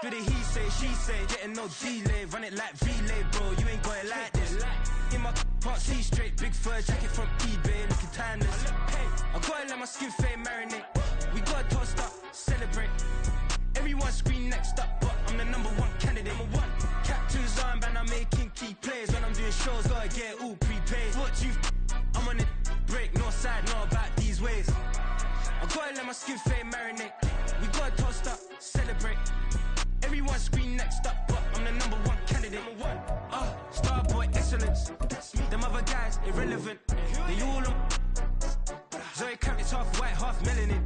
Do the he say, she say, getting no delay, run it like relay, bro, you ain't going like this. In my can't see straight, big fur jacket from eBay, looking timeless. I gotta let my skin fade marinate. We gotta toast up, celebrate. Everyone scream next up, but I'm the #1 candidate. Captain's armband, I'm making key plays. When I'm doing shows, gotta get all prepaid. What you I'm on it, break, no side, know about these ways. I gotta let my skin fade marinate. We gotta toast up, celebrate. Everyone scream next up, but I'm the #1 candidate. Starboy excellence. Them other guys irrelevant. They all on. Zoe Kravitz half white, half melanin.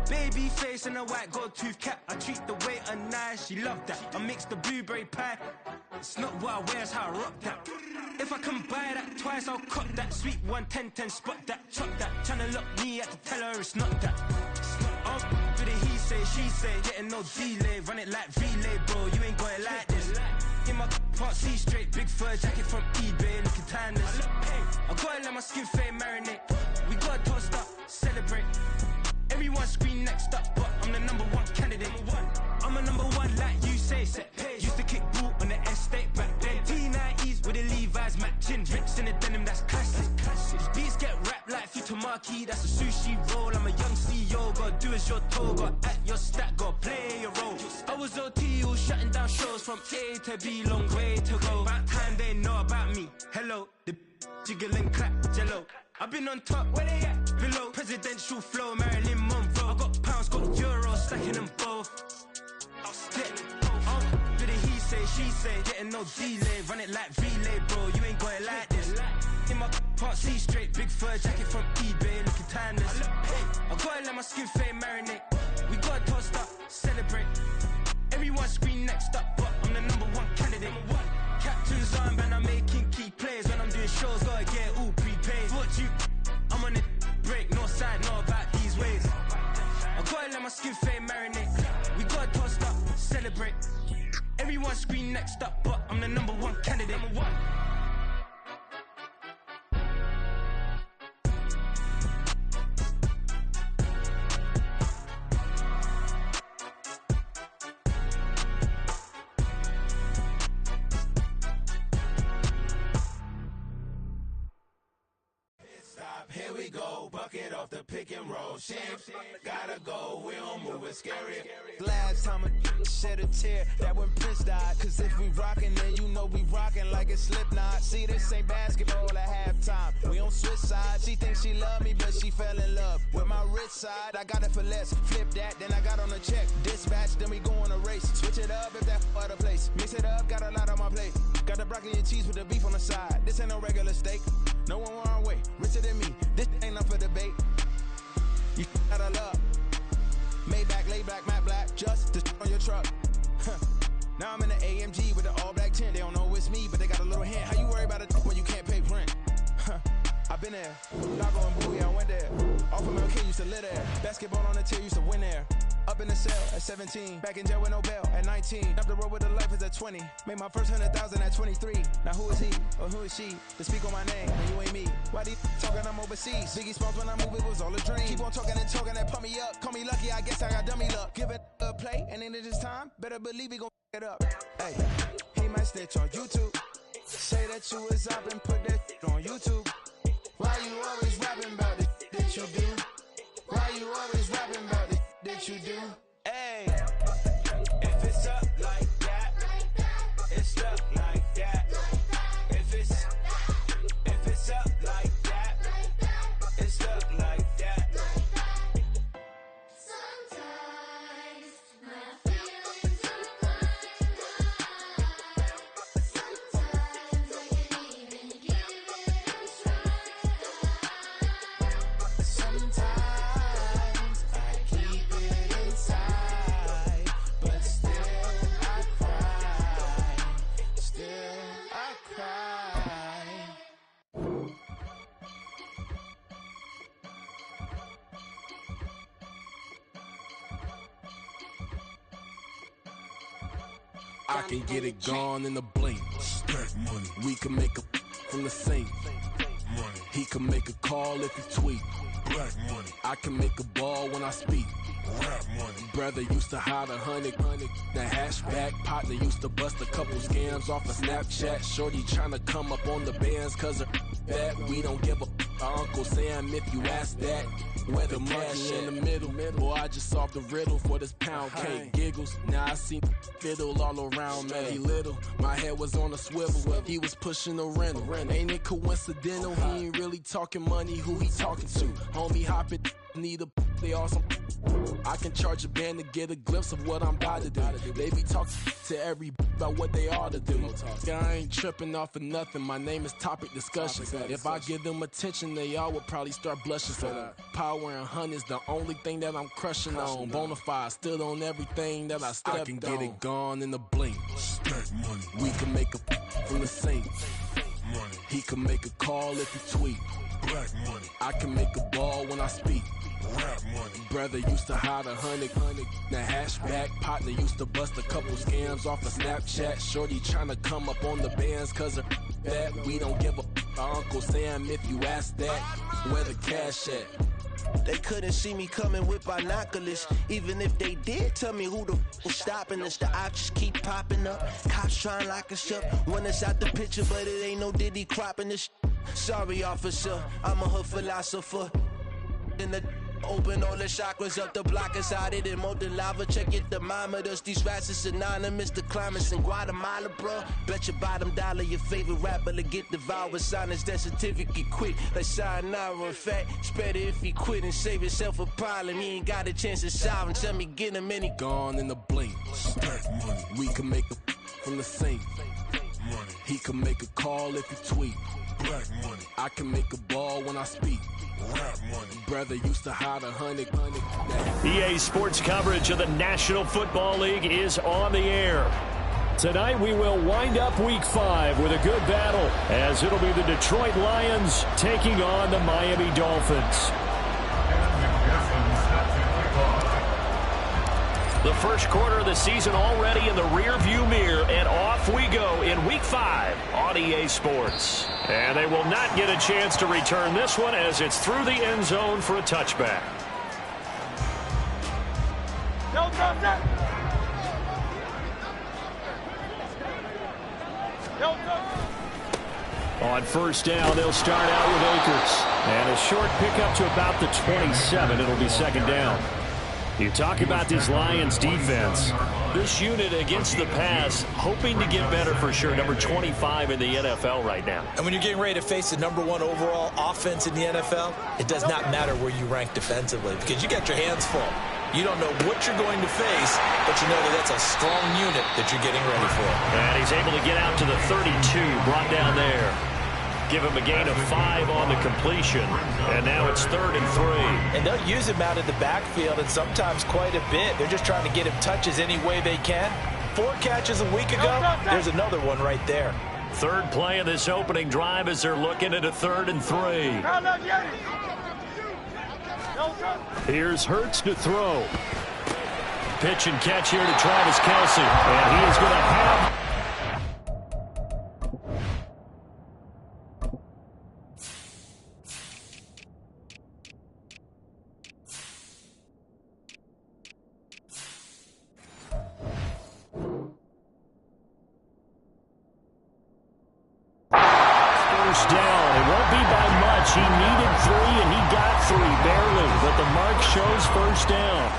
Baby face and a white gold tooth cap. I treat the waiter nice, she love that. I mix the blueberry pie. It's not what I wear, it's how I rock that. If I can buy that twice, I'll cut that. Sweet 110, spot that, chop that. Tryna lock me, I have to tell her it's not that. Do the he say, she say, getting no delay, run it like relay, bro, you ain't going like this. In my can't see straight, big fur jacket from eBay, looking timeless. I gotta let my skin fade marinate. We gotta toast up, celebrate. Everyone scream next up, but I'm the #1 candidate. I'm a #1 like you say, set pace. Used to kick boot on the estate back then. T90s with the Levi's matching, rips in the denim, that's classic. Beats get wrapped like Futamaki, that's a sushi roll. I'm a young CEO, gotta do as you're told, gotta act your stat, gotta play your role. I was OT, all shutting down shows from A to B, long way to go. About time they know about me. Hello, the jiggle and clap, jello. I've been on top, where they at? Below, presidential flow, Marilyn Monroe. I got pounds, got euros, stacking them both. Do the he say, she say, getting no delay, run it like relay, bro, you ain't going like this. In my can't see straight, big fur jacket from eBay, looking timeless. I gotta let my skin fade marinate. We gotta toast up, celebrate. Everyone scream next up, but I'm the #1 candidate. Captain's armband, I'm making key plays. When I'm doing shows, gotta get all prepaid. What you I'm on it, break, no side, know about these ways. I gotta let my skin fade marinate. We gotta toast up, celebrate. Everyone scream next up, but I'm the #1 candidate. Here we go, bucket off the pick and roll. Shit, gotta go, we don't move, it's scary. Last time a shed a tear, that when Prince died. Cause if we rockin', then you know we rockin' like it's Slipknot. See, this ain't basketball at halftime, we on switch sides. She thinks she love me, but she fell in love with my rich side. I got it for less, flip that, then I got on a check. Dispatch, then we go on a race. Switch it up if that other place. Mix it up, got a lot on my plate. Got the broccoli and cheese with the beef on the side. This ain't no regular steak, no one wrong way, richer than me. This ain't up for debate. You out of love. Maybach, laid back, matte black, just to on your truck. Now I'm in the AMG with the all black tint. They don't know it's me, but they got a little hint. How you worry about it when you can't pay rent? I've been there. Lago and Bowie, I went there. Off of MLK, used to live there. Basketball on the tier, used to win there. Up in the cell at 17. Back in jail with no bail at 19. Up the road with the life is at 20. Made my first 100,000 at 23. Now who is he or who is she to speak on my name when you ain't me? Why these talking I'm overseas? Biggie Smalls when I move, it was all a dream. Keep on talking and talking and pump me up. Call me lucky, I guess I got dummy luck. Give it a play and then it's time. Better believe we gon' it up. Hey, he might snitch on YouTube. Say that you was up and put that on YouTube. Why you always rapping about the that you do? Why you always rapping about the that you do? Hey, if it's up like that, it's up like that. If it's up like that, it's up like that. Sometimes my feelings are high. Sometimes I can't even give it a try. Sometimes I keep it inside, but still I cry. Still I cry. I can get it gone in a blink. Stack money, We can make a from the sink. money, He can make a call if he tweet. black money, I can make a ball when I speak. Rap money. Brother used to hide 100. The hatchback partner used to bust a couple scams off of Snapchat. Shorty tryna come up on the bands cause of that. We don't give a Uncle Sam if you ask that. Where the money in the middle. Boy, I just solved the riddle for this pound cake. Giggles, now I see fiddle all around me. He little, my head was on a swivel. He was pushing a rental. Ain't it coincidental? He ain't really talking money. Who he talking to? Homie hopping, need a they awesome. I can charge a band to get a glimpse of what I'm about to do. They be talking to every about what they ought to do. I ain't tripping off of nothing. My name is Topic Discussion. If I give them attention, they all would probably start blushing. So power and hunt is the only thing that I'm crushing on. Bonafide stood on everything that I stepped on. I can get it gone in a blink. Stack money. We can make a from the sink. Money. He can make a call if he tweet. Black money. I can make a ball when I speak. Rap money. Brother used to hide 100. The hatchback partner used to bust a couple scams off of Snapchat. Shorty tryna come up on the bands cause of that. We don't give a Uncle Sam if you ask that. Where the cash at? They couldn't see me coming with binoculars. Even if they did, tell me who the was stopping us. The options keep popping up. Cops trying to lock us up. When it's out the picture, but it ain't no Diddy cropping this. Sorry, officer, I'm a hood philosopher. In the open all the chakras up, the block is out it and more than lava. Check your thermometers. These rats is synonymous. The climates in Guatemala, bro. Bet your bottom dollar your favorite rapper to get devoured. Sign his death certificate quick. Like sayonara. In fact, it's better if he quit and save himself a problem. He ain't got a chance to solve him. Tell me get him any gone in the blink. Stack money. We can make a from the sink. Money. He can make a call if he tweet. Black money. I can make a ball when I speak. Rap money. Brother used to hide 100. EA Sports coverage of the National Football League is on the air. Tonight we will wind up Week 5 with a good battle, as it'll be the Detroit Lions taking on the Miami Dolphins. The first quarter of the season already in the rear-view mirror, and off we go in Week 5 on EA Sports. And they will not get a chance to return this one as it's through the end zone for a touchback. On first down, they'll start out with Akers. And a short pickup to about the 27. It'll be second down. You talk about this Lions defense. This unit against the pass, hoping to get better for sure. Number 25 in the NFL right now. And when you're getting ready to face the number 1 overall offense in the NFL, it does not matter where you rank defensively because you got your hands full. You don't know what you're going to face, but you know that that's a strong unit that you're getting ready for. And he's able to get out to the 32, brought down there. Give him a gain of 5 on the completion. And now it's 3rd and 3. And they'll use him out of the backfield and sometimes quite a bit. They're just trying to get him touches any way they can. 4 catches a week ago. There's another one right there. Third play of this opening drive as they're looking at a 3rd and 3. Here's Hurts to throw. Pitch and catch here to Travis Kelce. And he is going to have... down. It won't be by much. He needed 3, and he got 3, barely. But the mark shows first down.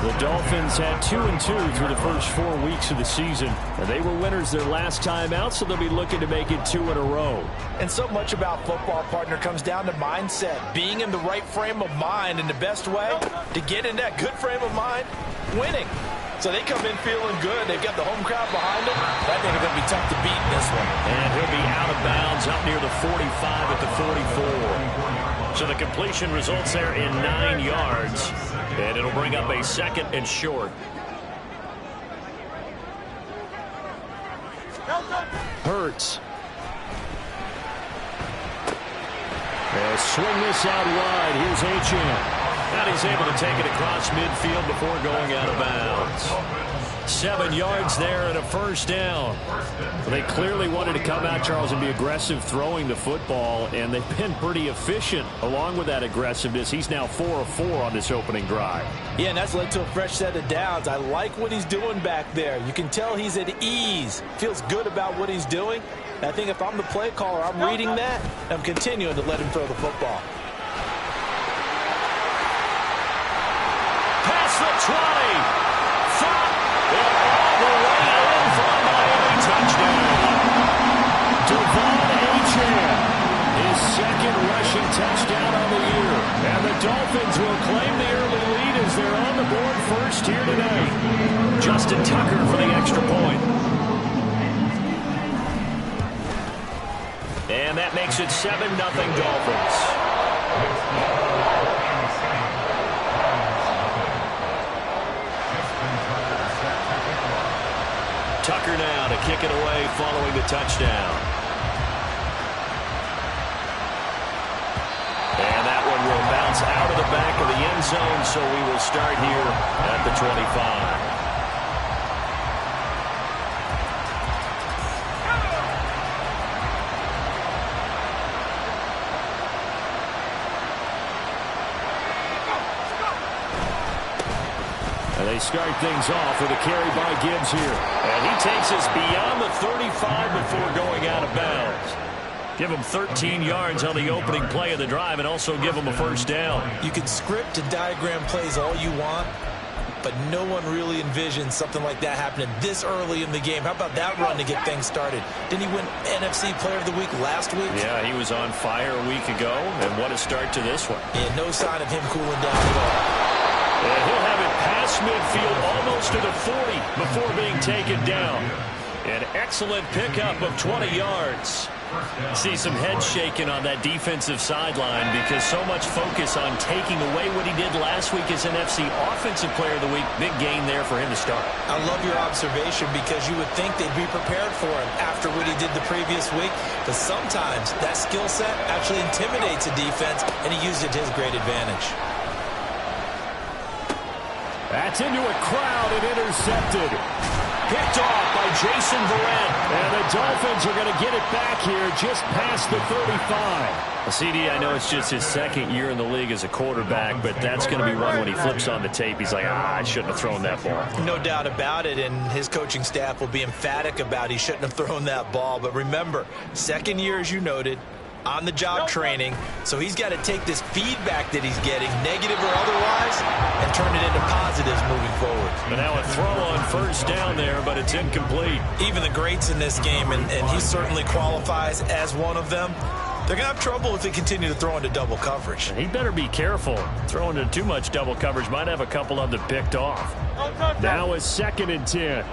The Dolphins had 2-2 through the first 4 weeks of the season. And they were winners their last time out, so they'll be looking to make it 2 in a row. And so much about football, partner, comes down to mindset. Being in the right frame of mind, and the best way to get in that good frame of mind, winning. So they come in feeling good. They've got the home crowd behind them. I think it's going to be tough to beat in this one. And he'll be out of bounds up near the 45 at the 44. So the completion results there in 9 yards. And it'll bring up a 2nd and short. Hurts. They'll swing this out wide. Here's H.M. And he's able to take it across midfield before going out of bounds. 7 yards there and a first down. Well, they clearly wanted to come out, Charles, and be aggressive throwing the football, and they've been pretty efficient along with that aggressiveness. He's now 4 of 4 on this opening drive. Yeah, and that's led to a fresh set of downs. I like what he's doing back there. You can tell he's at ease. Feels good about what he's doing. And I think if I'm the play caller, I'm reading that, and I'm continuing to let him throw the football. Past the 20. All the way in for a Miami touchdown. Devon Achane, his second rushing touchdown on the year. And the Dolphins will claim the early lead as they're on the board first here tonight. Justin Tucker for the extra point. And that makes it 7-0 Dolphins. Tucker now to kick it away following the touchdown. And that one will bounce out of the back of the end zone, so we will start here at the 25. They start things off with a carry by Gibbs here. And he takes us beyond the 35 before going out of bounds. Give him 13 yards on the opening play of the drive and also give him a first down. You can script and diagram plays all you want, but no one really envisions something like that happening this early in the game. How about that run to get things started? Didn't he win NFC Player of the Week last week? Yeah, he was on fire a week ago, and what a start to this one. Yeah, no sign of him cooling down at all. And he'll have it past midfield almost to the 40 before being taken down. An excellent pickup of 20 yards. See some head shaking on that defensive sideline because so much focus on taking away what he did last week as NFC Offensive Player of the Week. Big gain there for him to start. I love your observation because you would think they'd be prepared for him after what he did the previous week. But sometimes that skill set actually intimidates a defense, and he used it to his great advantage. That's into a crowd and intercepted. Picked off by Jason Verrett. And the Dolphins are going to get it back here just past the 35. CD, I know it's just his second year in the league as a quarterback, but that's going to be one when he flips on the tape. He's like, I shouldn't have thrown that ball. No doubt about it, and his coaching staff will be emphatic about he shouldn't have thrown that ball. But remember, second year, as you noted, on-the-job training, so he's got to take this feedback that he's getting, negative or otherwise, and turn it into positives moving forward. And now a throw on first down there, but it's incomplete. Even the greats in this game, and he certainly qualifies as one of them, they're going to have trouble if they continue to throw into double coverage. And he better be careful. Throwing into too much double coverage might have a couple of them picked off. Now a 2nd and 10.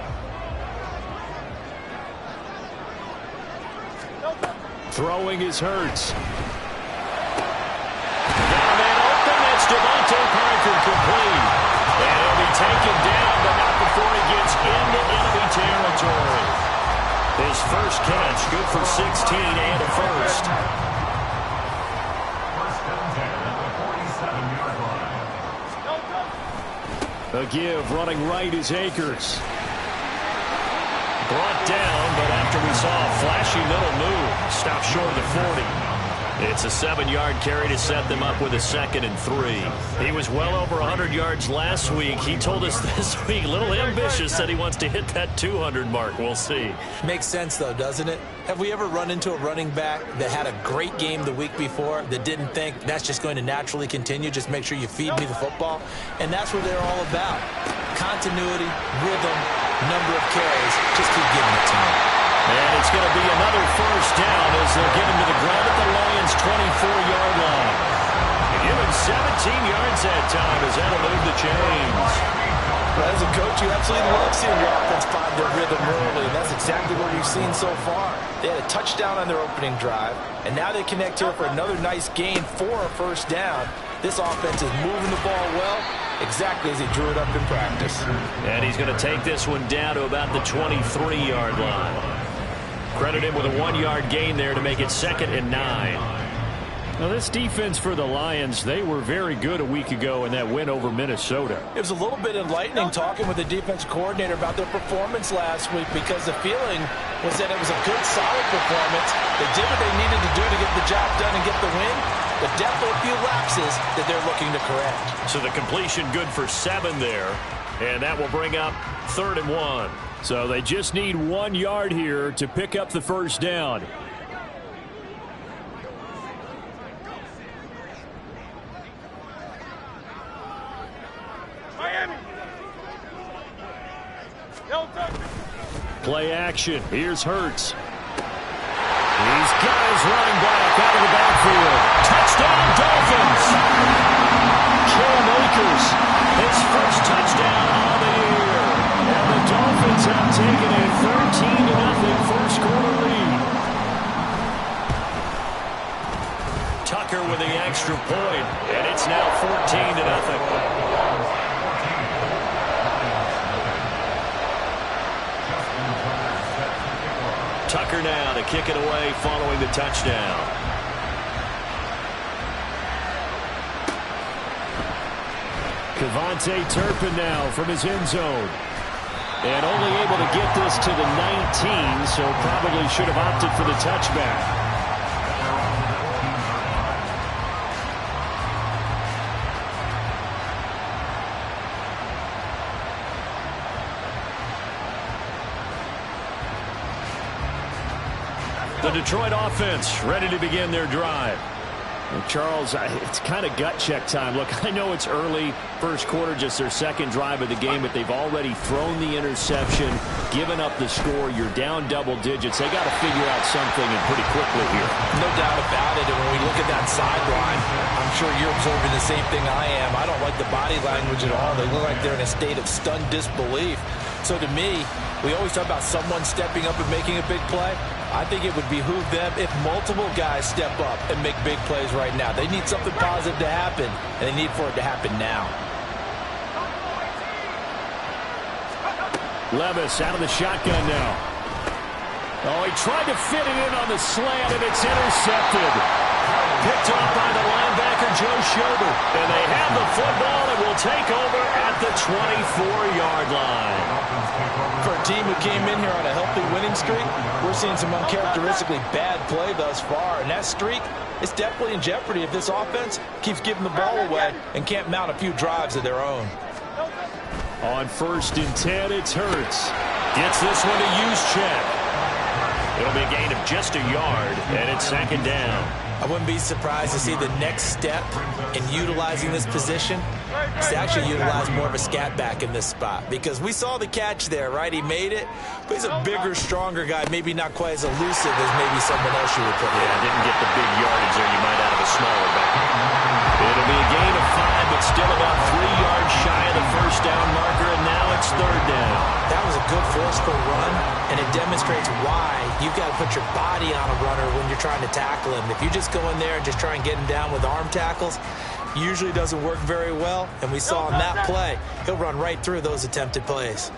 Throwing is Hurts. Got a man open. That's Devontae Parker complete. And he'll be taken down, but not before he gets into enemy territory. His first catch, good for 16 and a first. A give running right is Akers. Brought down, but after we saw a flashy little move, stopped short of the 40. It's a 7-yard carry to set them up with a 2nd and 3. He was well over 100 yards last week. He told us this week, a little ambitious, that he wants to hit that 200 mark. We'll see. Makes sense, though, doesn't it? Have we ever run into a running back that had a great game the week before that didn't think that's just going to naturally continue? Just make sure you feed me the football. And that's what they're all about. Continuity, rhythm, number of carries. Just keep giving it to me. And it's going to be another first down as they'll get him to the ground at the Lions' 24-yard line. And give him 17 yards that time as that'll move the chains. Well, as a coach, you absolutely love seeing your offense find their rhythm early, and that's exactly what you've seen so far. They had a touchdown on their opening drive, and now they connect here for another nice gain for a first down. This offense is moving the ball well, exactly as he drew it up in practice. And he's going to take this one down to about the 23-yard line. Credit him with a 1-yard gain there to make it 2nd and 9. Now, this defense for the Lions, they were very good a week ago in that win over Minnesota. It was a little bit enlightening talking with the defensive coordinator about their performance last week, because the feeling was that it was a good, solid performance. They did what they needed to do to get the job done and get the win, but definitely a few lapses that they're looking to correct. So the completion good for 7 there, and that will bring up 3rd and 1. So they just need 1 yard here to pick up the first down. Play action. Here's Hurts. He's got his running back out of the backfield. Touchdown, Dolphins. Cam Akers, his first touchdown on the year. And the Dolphins have taken a 13-0 first quarter lead. Tucker with the extra point, and it's now 14-0. Tucker now to kick it away following the touchdown. Kevontae Turpin now from his end zone. And only able to get this to the 19, so probably should have opted for the touchback. The Detroit offense ready to begin their drive. Well, Charles, it's kind of gut check time. Look, I know it's early, first quarter, just their second drive of the game, but they've already thrown the interception, given up the score. You're down double digits. They got to figure out something, and pretty quickly here. No doubt about it. And when we look at that sideline, I'm sure you're observing the same thing I am. I don't like the body language at all. They look like they're in a state of stunned disbelief. So to me, we always talk about someone stepping up and making a big play. I think it would behoove them if multiple guys step up and make big plays right now. They need something positive to happen, and they need for it to happen now. Levis out of the shotgun now. Oh, he tried to fit it in on the slant, and it's intercepted. Picked up by the linebacker, Joe Schobert. And they have the football and will take over at the 24-yard line. For a team who came in here on a healthy winning streak, we're seeing some uncharacteristically bad play thus far. And that streak is definitely in jeopardy if this offense keeps giving the ball away and can't mount a few drives of their own. On 1st and 10, it's Hurts. Gets this one to Juszczyk. It'll be a gain of just a yard, and it's 2nd down. I wouldn't be surprised to see the next step in utilizing this position is to actually utilize more of a scat back in this spot, because we saw the catch there, right? He made it, but he's a bigger, stronger guy, maybe not quite as elusive as maybe someone else you would put in. Yeah, didn't get the big yardage there you might out of a smaller back. It'll be a gain of 5, but still about 3 yards shy of the first down marker, and now it's 3rd down. That was a good forceful run, and it demonstrates why you've got to put your body on a runner when you're trying to tackle him. If you just go in there and just try and get him down with arm tackles, usually doesn't work very well, and we saw on that play, he'll run right through those attempted plays.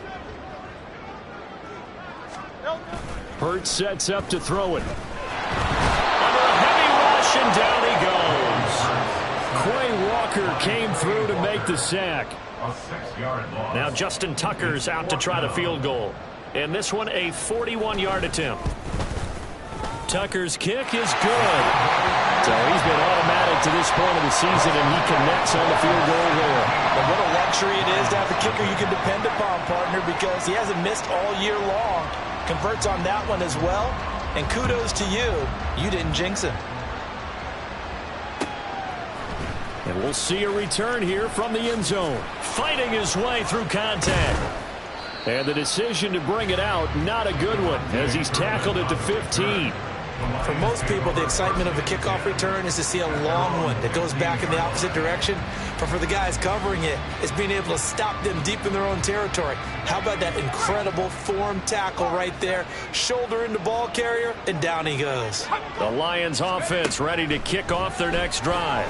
Hurts sets up to throw it. Under a heavy rush, and down he goes. Quay Walker came through to make the sack. Now Justin Tucker's out to try the field goal. And this one a 41-yard attempt. Tucker's kick is good. So he's been automatic to this point of the season, and he connects on the field goal there. And what a luxury it is to have a kicker you can depend upon, partner, because he hasn't missed all year long. Converts on that one as well. And kudos to you. You didn't jinx him. And we'll see a return here from the end zone. Fighting his way through contact. And the decision to bring it out, not a good one, as he's tackled at the 15. For most people, the excitement of a kickoff return is to see a long one that goes back in the opposite direction. But for the guys covering it, it's being able to stop them deep in their own territory. How about that incredible form tackle right there? Shoulder into ball carrier, and down he goes. The Lions offense ready to kick off their next drive.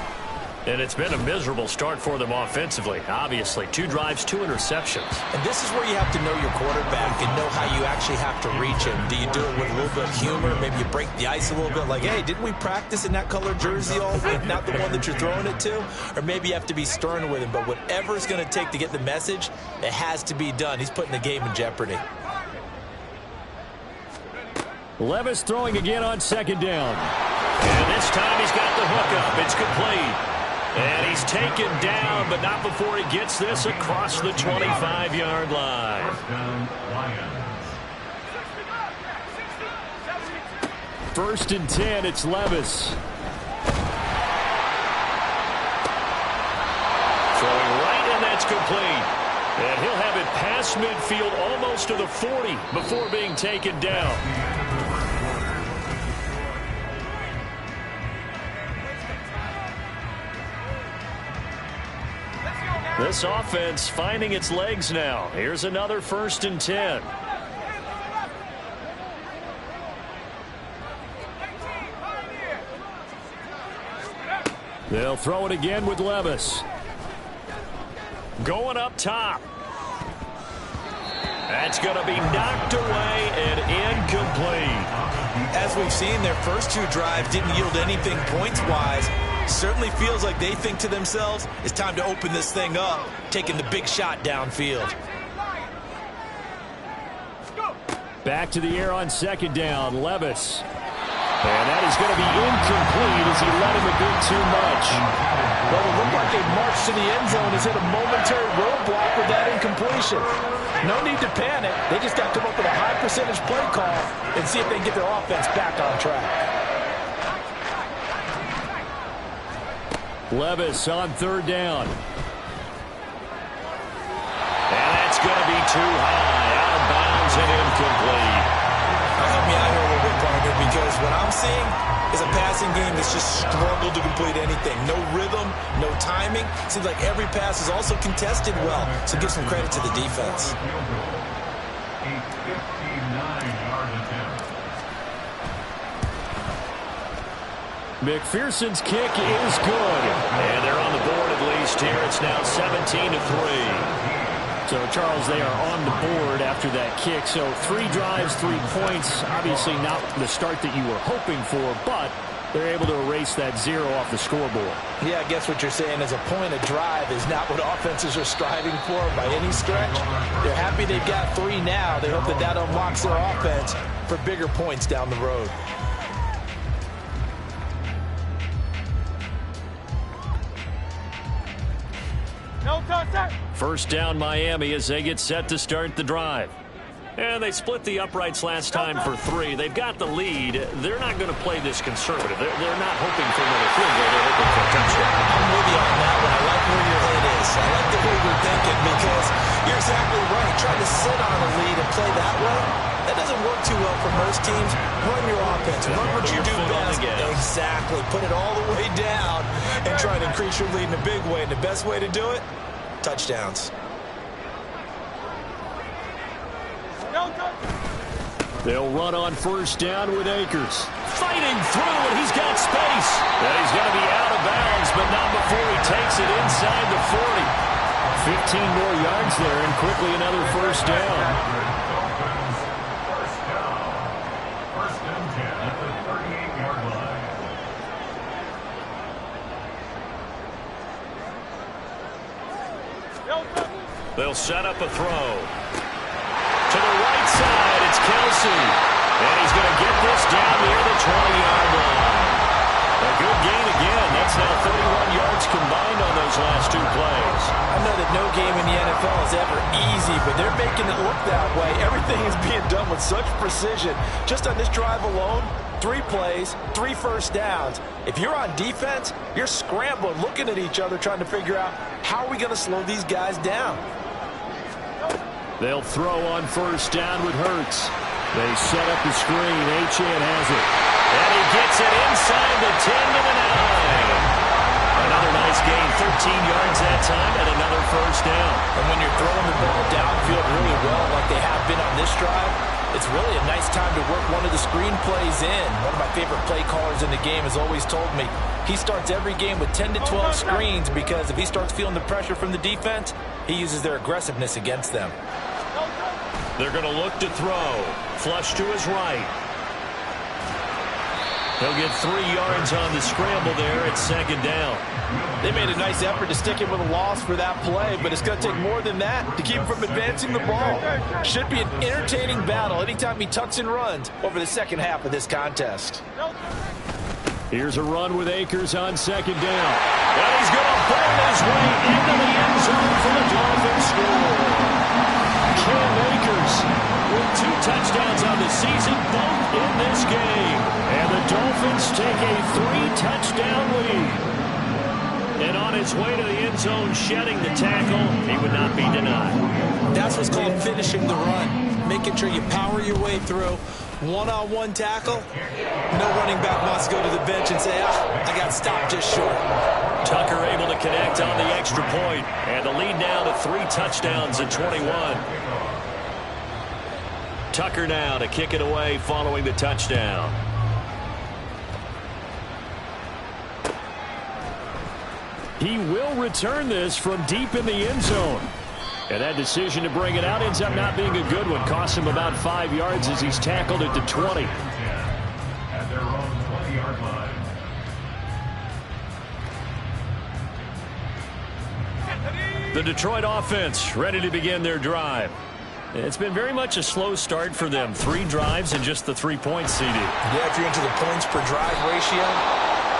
And it's been a miserable start for them offensively. Obviously, 2 drives, 2 interceptions. And this is where you have to know your quarterback and know how you actually have to reach him. Do you do it with a little bit of humor? Maybe you break the ice a little bit like, hey, didn't we practice in that color jersey all week, not the one that you're throwing it to? Or maybe you have to be stern with him. But whatever it's going to take to get the message, it has to be done. He's putting the game in jeopardy. Levis throwing again on 2nd down. And this time he's got the hookup. It's complete. And he's taken down, but not before he gets this across the 25-yard line. 1st and 10, it's Levis. Throwing right, and that's complete. And he'll have it past midfield almost to the 40 before being taken down. This offense finding its legs now. Here's another 1st and 10. They'll throw it again with Levis. Going up top. That's going to be knocked away and incomplete. As we've seen, their first 2 drives didn't yield anything points-wise. Certainly feels like they think to themselves, it's time to open this thing up, taking the big shot downfield. Back to the air on 2nd down, Levis. And that is going to be incomplete as he let him a bit too much. Well, it looked like a march to the end zone has hit a momentary roadblock with that incompletion. No need to panic. They just got to come up with a high percentage play call and see if they can get their offense back on track. Levis on 3rd down. And that's going to be too high. Out of bounds and incomplete. Help me out here a little bit, partner, because what I'm seeing is a passing game that's just struggled to complete anything. No rhythm, no timing. Seems like every pass is also contested well, so give some credit to the defense. McPherson's kick is good. And they're on the board at least here. It's now 17-3. So, Charles, they are on the board after that kick. So 3 drives, 3 points. Obviously not the start that you were hoping for, but they're able to erase that 0 off the scoreboard. Yeah, I guess what you're saying is a point of drive is not what offenses are striving for by any stretch. They're happy they've got 3 now. They hope that that unlocks their offense for bigger points down the road. First down Miami as they get set to start the drive. And they split the uprights last time for 3. They've got the lead. They're not going to play this conservative. They're not hoping for another field goal. They're hoping for a touchdown. I'm with you on that one. I like where your head is. I like the way you're thinking because you're exactly right. Trying to sit on a lead and play that way, that doesn't work too well for most teams. Run your offense. Run what you do best. Exactly. Put it all the way down and try to increase your lead in a big way. And the best way to do it, touchdowns. They'll run on first down with Akers. Fighting through, and he's got space. And he's going to be out of bounds, but not before he takes it inside the 40. 15 more yards there, and quickly another first down. First and 10 at the 38-yard line. They'll set up a throw. To the right side, it's Kelsey. And he's going to get this down near the 20-yard line. A good gain again. That's now 31 yards combined on those last 2 plays. I know that no game in the NFL is ever easy, but they're making it look that way. Everything is being done with such precision. Just on this drive alone, 3 plays, 3 first downs. If you're on defense, you're scrambling, looking at each other, trying to figure out how are we going to slow these guys down. They'll throw on first down with Hurts. They set up the screen. Achane has it. And he gets it inside the 10 to the 9. Another nice gain, 13 yards that time, and another first down. And when you're throwing the ball downfield really well like they have been on this drive, it's really a nice time time to work one of the screen plays in. One of my favorite play callers in the game has always told me he starts every game with 10 to 12 screens because if he starts feeling the pressure from the defense, he uses their aggressiveness against them. They're going to look to throw. Flush to his right. He'll get 3 yards on the scramble there at second down. They made a nice effort to stick him with a loss for that play, but it's going to take more than that to keep him from advancing the ball. Should be an entertaining battle anytime he tucks and runs over the second half of this contest. Here's a run with Akers on second down. And he's going to pull his way into the end zone for the Dolphins score. Cam Akers with 2 touchdowns on the season, both in this game. And the Dolphins take a 3-touchdown lead. And on his way to the end zone, shedding the tackle, he would not be denied. That's what's called finishing the run. Making sure you power your way through. One-on-one tackle. No running back wants to go to the bench and say, I got stopped just short. Tucker able to connect on the extra point. And the lead now to 3 touchdowns at 21. Tucker now to kick it away following the touchdown. He will return this from deep in the end zone. And that decision to bring it out ends up not being a good one. Costs him about 5 yards as he's tackled at the 20. At their own 20-yard line. The Detroit offense ready to begin their drive. It's been very much a slow start for them. 3 drives and just the 3 points, CD. Yeah, if you're into the points per drive ratio,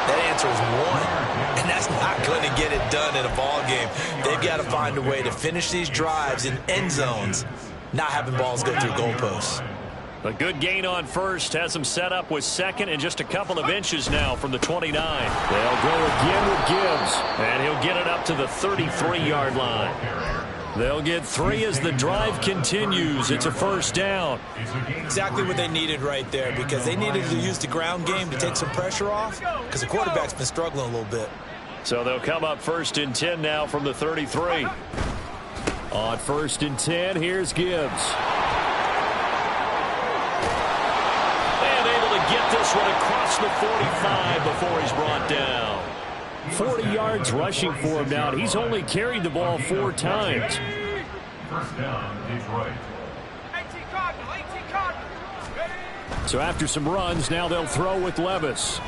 that answer is 1. And that's not going to get it done in a ball game. They've got to find a way to finish these drives in end zones, not having balls go through goalposts. A good gain on first has them set up with second and just a couple of inches now from the 29. They'll go again with Gibbs, and he'll get it up to the 33-yard line. They'll get 3 as the drive continues. It's a first down. Exactly what they needed right there, because they needed to use the ground game to take some pressure off, because the quarterback's been struggling a little bit. So they'll come up 1st and 10 now from the 33. On 1st and 10, here's Gibbs. And able to get this one across the 45 before he's brought down. 40 yards rushing for him now. He's only carried the ball 4 times. First down, Detroit. So after some runs, now they'll throw with Levis.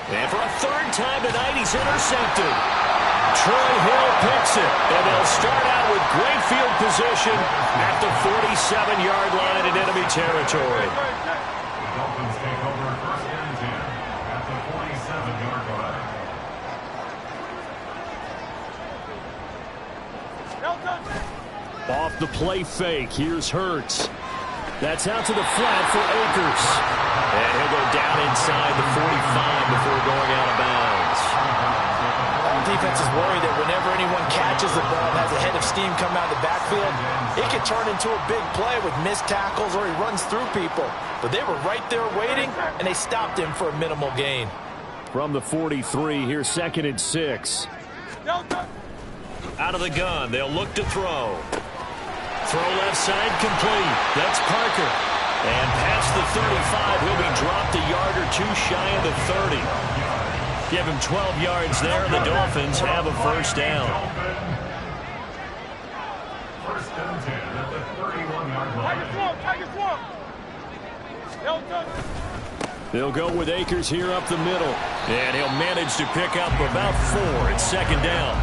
And for a 3rd time tonight, he's intercepted. Troy Hill picks it. And they'll start out with great field position at the 47-yard line in enemy territory. Dolphins take over 1st and 10 at the 47-yard line. Off the play fake, here's Hurts. That's out to the flat for Akers. And he'll go down inside the 45 before going out of bounds. Defense is worried that whenever anyone catches the ball and has a head of steam come out of the backfield, it can turn into a big play with missed tackles or he runs through people. But they were right there waiting, and they stopped him for a minimal gain. From the 43, here's 2nd and 6. Out of the gun, they'll look to throw. Throw left side complete. That's Parker. And past the 35, he'll be dropped a yard or 2 shy of the 30. Give him 12 yards there, and the Dolphins have a first down. 1st and 10 at the 31-yard line. They'll go with Akers here up the middle. And he'll manage to pick up about 4 at 2nd down.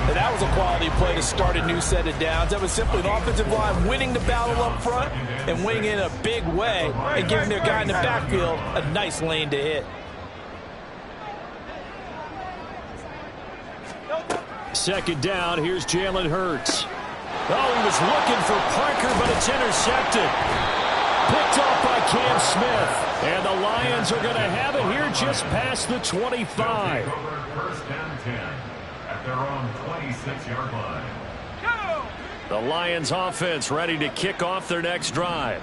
And that was a quality play to start a new set of downs. That was simply an offensive line winning the battle up front and winning in a big way and giving their guy in the backfield a nice lane to hit. 2nd down, here's Jalen Hurts. Oh, he was looking for Parker, but it's intercepted. Picked off by Cam Smith. And the Lions are going to have it here just past the 25. 1st and 10 at their own 26-yard line. The Lions offense ready to kick off their next drive.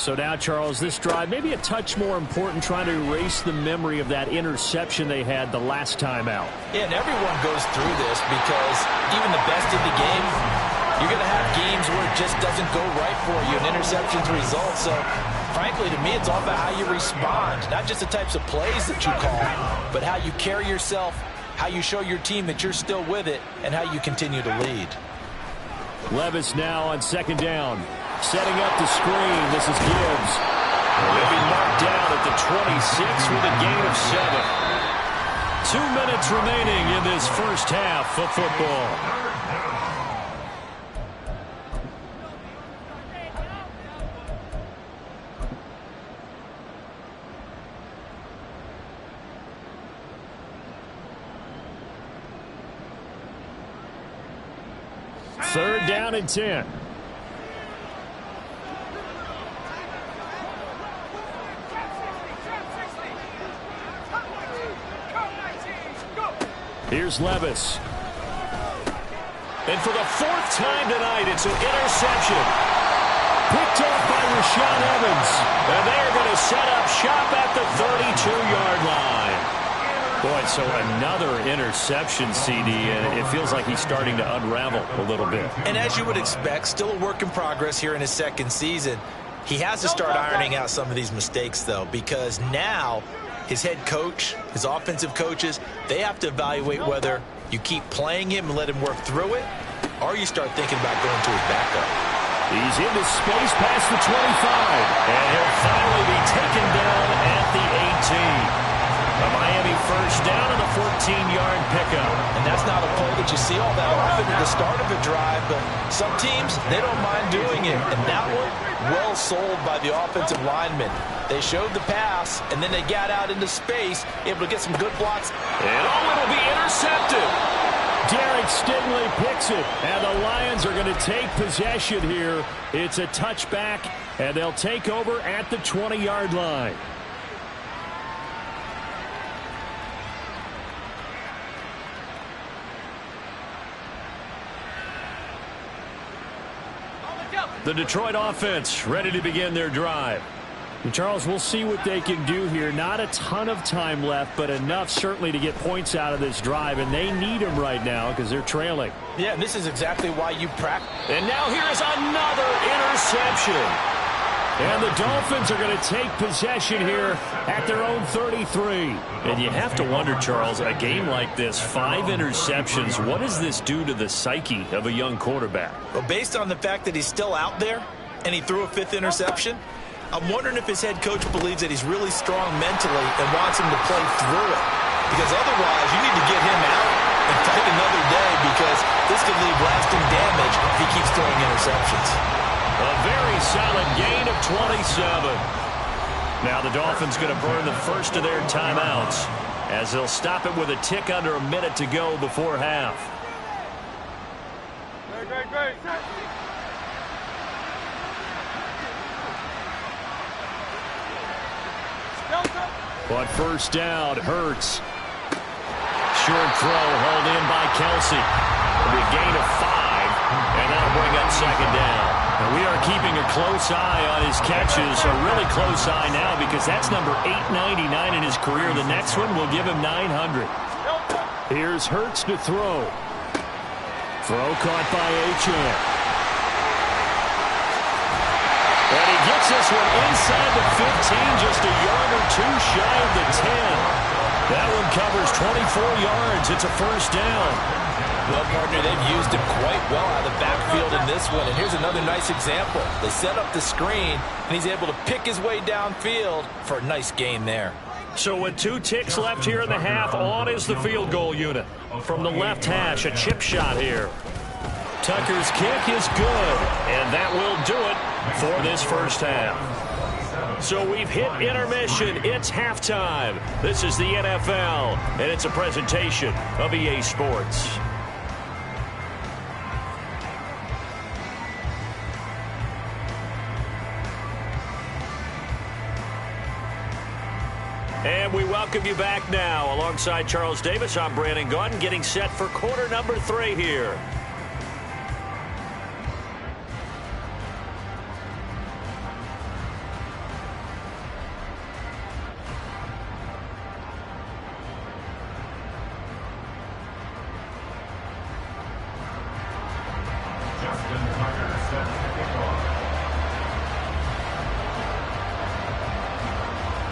So now, Charles, this drive maybe a touch more important, trying to erase the memory of that interception they had the last time out. Yeah, and everyone goes through this because even the best in the game You're going to have games where it just doesn't go right for you, and interceptions result. So, frankly, to me, it's all about how you respond. Not just the types of plays that you call, but how you carry yourself, how you show your team that you're still with it, and how you continue to lead. Levis now on second down. Setting up the screen. This is Gibbs. He'll be marked down at the 26 with a gain of 7. 2 minutes remaining in this first half of football. Third down and 10. Here's Levis. And for the fourth time tonight, it's an interception. Picked off by Rashaan Evans. And they are going to set up shop at the 32-yard line. Boy, so another interception, CD, and it feels like he's starting to unravel a little bit. And as you would expect, still a work in progress here in his second season. He has to start ironing out some of these mistakes, though, because now his head coach, his offensive coaches, they have to evaluate whether you keep playing him and let him work through it, or you start thinking about going to his backup. He's into space past the 25, and he'll finally be taken down at the 18. A Miami first down and a 14-yard pickup. And that's not a play that you see all that often at the start of a drive, but some teams, they don't mind doing it. And that one, well sold by the offensive lineman. They showed the pass, and then they got out into space, able to get some good blocks. And it'll be intercepted. Derek Stingley picks it, and the Lions are going to take possession here. It's a touchback, and they'll take over at the 20-yard line. The Detroit offense ready to begin their drive. And Charles, we'll see what they can do here. Not a ton of time left, but enough certainly to get points out of this drive, and they need them right now because they're trailing. Yeah, and this is exactly why you practice. And now here's another interception. And the Dolphins are going to take possession here at their own 33. And you have to wonder, Charles, a game like this, 5 interceptions, what does this do to the psyche of a young quarterback? Well, based on the fact that he's still out there and he threw a 5th interception, I'm wondering if his head coach believes that he's really strong mentally and wants him to play through it. Because otherwise, you need to get him out and fight another day, because this could leave lasting damage if he keeps throwing interceptions. A very solid gain of 27. Now the Dolphins going to burn the first of their timeouts as they'll stop it with a tick under a minute to go before half. Great. But first down, Hurts. Short throw hauled in by Kelsey. It'll be a gain of 5, and that'll bring up second down. And we are keeping a close eye on his catches, a really close eye now, because that's number 899 in his career. The next one will give him 900. Here's Hurts to throw. Throw caught by Achane. And he gets this one inside the 15, just a yard or two shy of the 10. That one covers 24 yards. It's a first down. Well, partner, they've used him quite well out of the backfield in this one. And here's another nice example. They set up the screen, and he's able to pick his way downfield for a nice gain there. So with 2 ticks left here in the half, on is the field goal unit. From the left hash, a chip shot here. Tucker's kick is good, and that will do it for this first half. So we've hit intermission. It's halftime. This is the NFL, and it's a presentation of EA Sports. And we welcome you back now. Alongside Charles Davis, I'm Brandon Gaudin, getting set for quarter number 3 here. Justin Tucker set to kick off.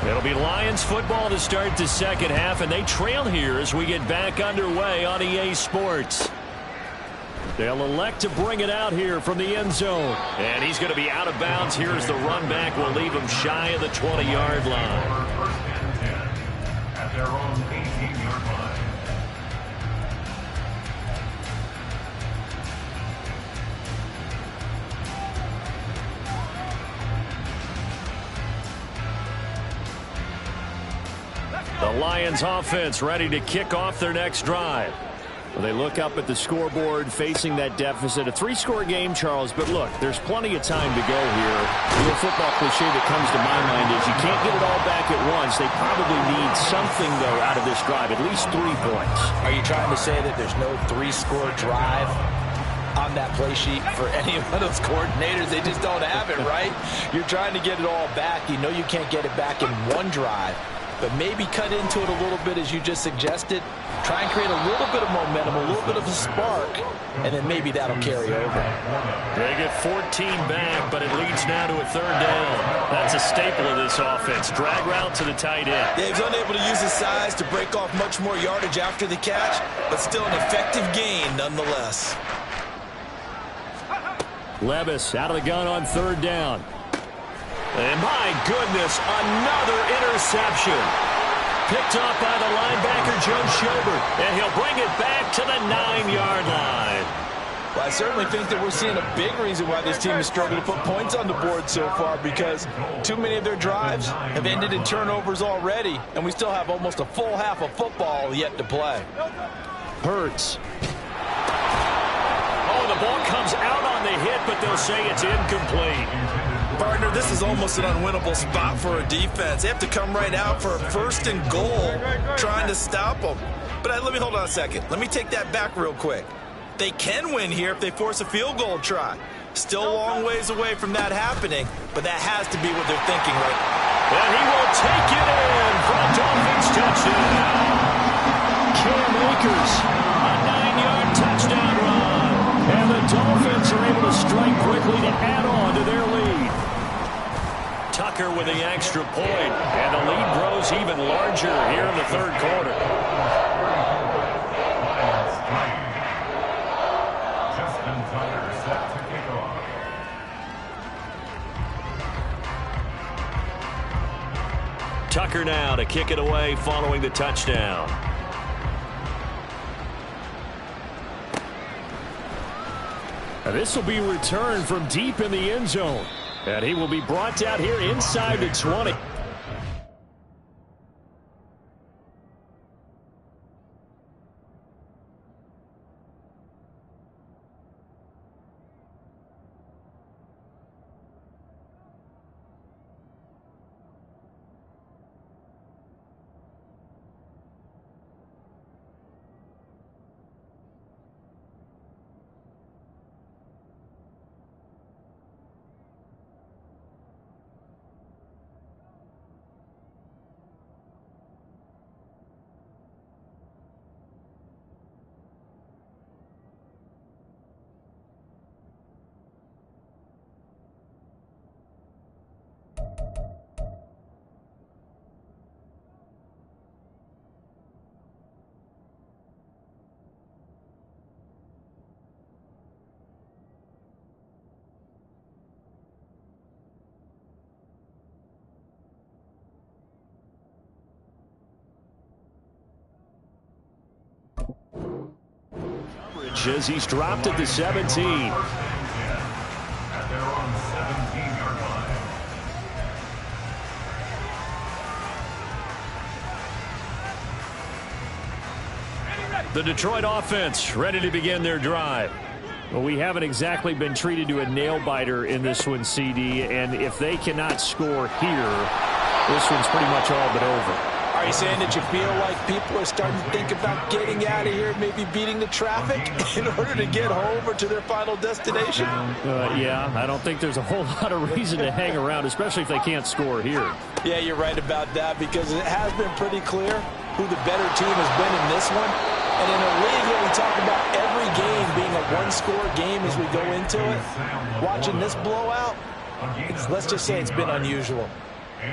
It'll be Lions football to start the second half, and they trail here as we get back underway on EA Sports. They'll elect to bring it out here from the end zone. And he's going to be out of bounds. Here's the run back. We'll leave him shy of the 20-yard line. First and 10 at their own 18-yard line. The Lions offense ready to kick off their next drive. Well, they look up at the scoreboard facing that deficit. A 3-score game, Charles, but look, there's plenty of time to go here. The football cliche that comes to my mind is you can't get it all back at once. They probably need something, though, out of this drive, at least 3 points. Are you trying to say that there's no 3-score drive on that play sheet for any of those coordinators? They just don't have it, right? You're trying to get it all back. You know you can't get it back in one drive. But maybe cut into it a little bit as you just suggested. Try and create a little bit of momentum, a little bit of a spark, and then maybe that'll carry over. They get 14 back, but it leads now to a 3rd down. That's a staple of this offense. Drag route to the tight end. Yeah, he's unable to use his size to break off much more yardage after the catch, but still an effective gain nonetheless. Levis out of the gun on 3rd down. And my goodness, another interception. Picked up by the linebacker, Joe Schobert. And he'll bring it back to the 9-yard line. Well, I certainly think that we're seeing a big reason why this team has struggled to put points on the board so far, because too many of their drives have ended in turnovers already, and we still have almost a full half of football yet to play. Hurts. Oh, the ball comes out on the hit, but they'll say it's incomplete. Partner, this is almost an unwinnable spot for a defense. They have to come right out for a 1st and goal, trying to stop them. But let me hold on a second. Let me take that back real quick. They can win here if they force a field goal try. Still a long ways away from that happening, but that has to be what they're thinking right now. And he will take it in for a Dolphins touchdown. Cam Akers, a 9-yard touchdown run. And the Dolphins are able to strike quickly to add on to their lead. Tucker with the extra point, and the lead grows even larger here in the 3rd quarter. Justin Tucker set to kick off. Tucker now to kick it away following the touchdown. And this will be returned from deep in the end zone. And he will be brought down here inside the 20. As he's dropped at the 17. At their own 17-yard line. The Detroit offense ready to begin their drive. Well, we haven't exactly been treated to a nail-biter in this one, CD, and if they cannot score here, this one's pretty much all but over. Are you saying that you feel like people are starting to think about getting out of here, maybe beating the traffic in order to get home or to their final destination? Yeah, I don't think there's a whole lot of reason to hang around, especially if they can't score here. Yeah, you're right about that, because it has been pretty clear who the better team has been in this one. And in a league where we talk about every game being a one-score game as we go into into it, watching this blowout, let's just say it's been unusual.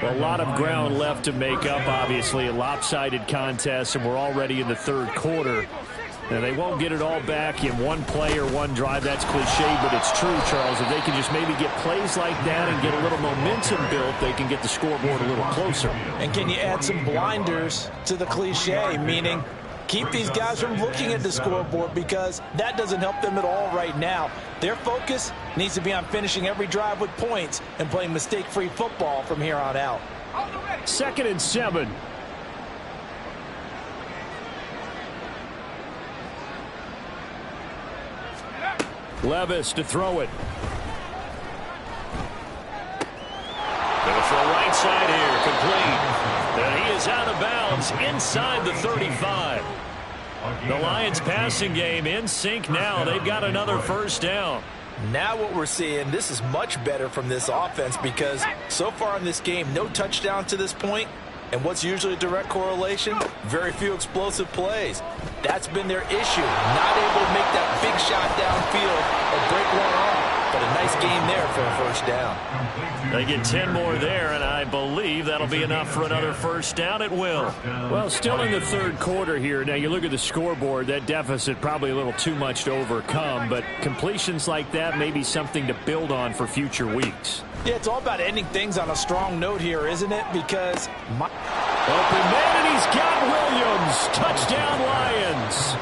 Well, a lot of ground left to make up, obviously, a lopsided contest, and we're already in the third quarter. And they won't get it all back in one play or one drive. That's cliche, but it's true, Charles. If they can just maybe get plays like that and get a little momentum built, they can get the scoreboard a little closer. And can you add some blinders to the cliche, meaning keep these guys from looking at the scoreboard, because that doesn't help them at all right now. Their focus needs to be on finishing every drive with points and playing mistake-free football from here on out. 2nd and 7. Levis to throw it. Gonna throw right side here, complete. And he is out of bounds inside the 35. The Lions passing game in sync now. They've got another first down. Now what we're seeing, this is much better from this offense, because so far in this game, no touchdown to this point. And what's usually a direct correlation? Very few explosive plays. That's been their issue. Not able to make that big shot downfield or break one off. But a nice game there for a first down. They get 10 more there, and I believe that'll be enough for another first down. It will. Well, still in the third quarter here. Now, you look at the scoreboard, that deficit probably a little too much to overcome, but completions like that may be something to build on for future weeks. Yeah, it's all about ending things on a strong note here, isn't it? Because open man, and he's got Williams. Touchdown, Lions.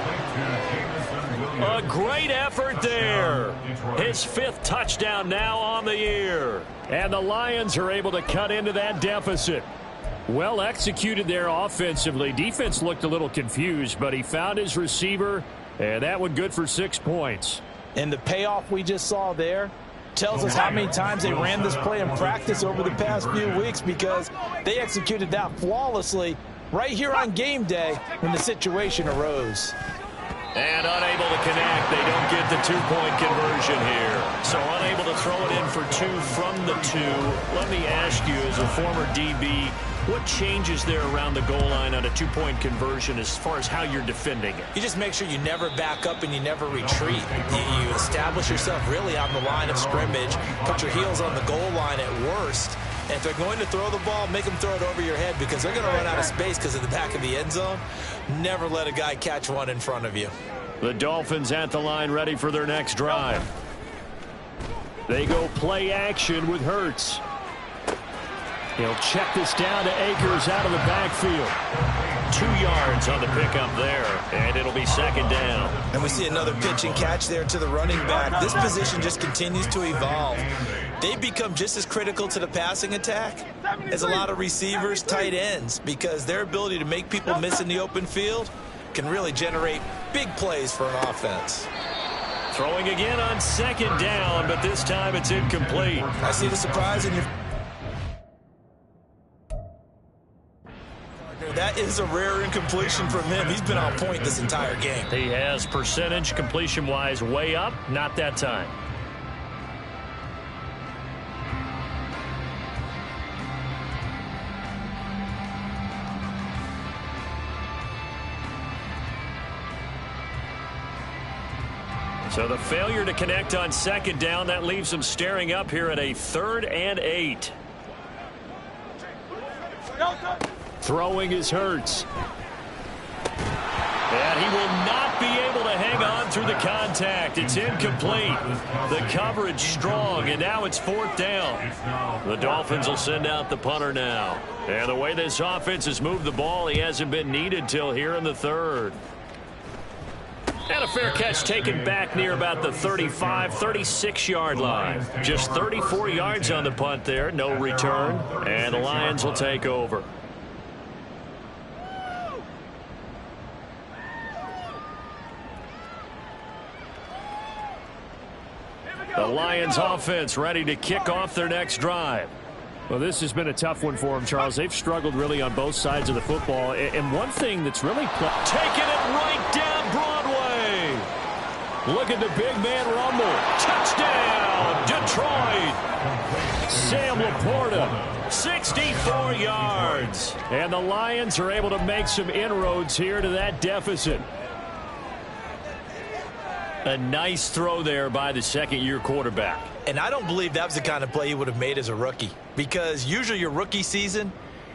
A great effort there. His 5th touchdown now on the year. And the Lions are able to cut into that deficit. Well executed there offensively. Defense looked a little confused, but he found his receiver, and that one good for 6 points. And the payoff we just saw there tells us how many times they ran this play in practice over the past few weeks, because they executed that flawlessly right here on game day when the situation arose. And unable to connect. They don't get the 2-point conversion here. So unable to throw it in for 2 from the 2. Let me ask you, as a former DB, what changes there around the goal line on a 2-point conversion as far as how you're defending it? You just make sure you never back up and you never retreat. You establish yourself really on the line of scrimmage, put your heels on the goal line at worst. And if they're going to throw the ball, make them throw it over your head, because they're going to run out of space because of the back of the end zone. Never let a guy catch one in front of you. The Dolphins at the line, ready for their next drive. They go play action with Hurts. He'll check this down to Akers out of the backfield. 2 yards on the pickup there, and it'll be 2nd down. And we see another pitch and catch there to the running back. This position just continues to evolve. They become just as critical to the passing attack as a lot of receivers, tight ends, because their ability to make people miss in the open field can really generate big plays for an offense. Throwing again on 2nd down, but this time it's incomplete. I see the surprise in your... That is a rare incompletion from him. He's been on point this entire game. He has percentage completion-wise way up, not that time. So the failure to connect on 2nd down, that leaves him staring up here at a 3rd and 8. Throwing is Hurts. And he will not be able to hang on through the contact. It's incomplete. The coverage strong, and now it's 4th down. The Dolphins will send out the punter now. And the way this offense has moved the ball, he hasn't been needed till here in the 3rd. And a fair catch taken back near about the 35, 36-yard line. Just 34 yards on the punt there, no return. And the Lions will take over. The Lions offense ready to kick off their next drive. Well, this has been a tough one for them, Charles. They've struggled really on both sides of the football. And one thing that's really taking it right down Broadway. Look at the big man rumble. Touchdown, Detroit. Sam Laporta, 64 yards. And the Lions are able to make some inroads here to that deficit. A nice throw there by the second-year quarterback. And I don't believe that was the kind of play he would have made as a rookie, because usually your rookie season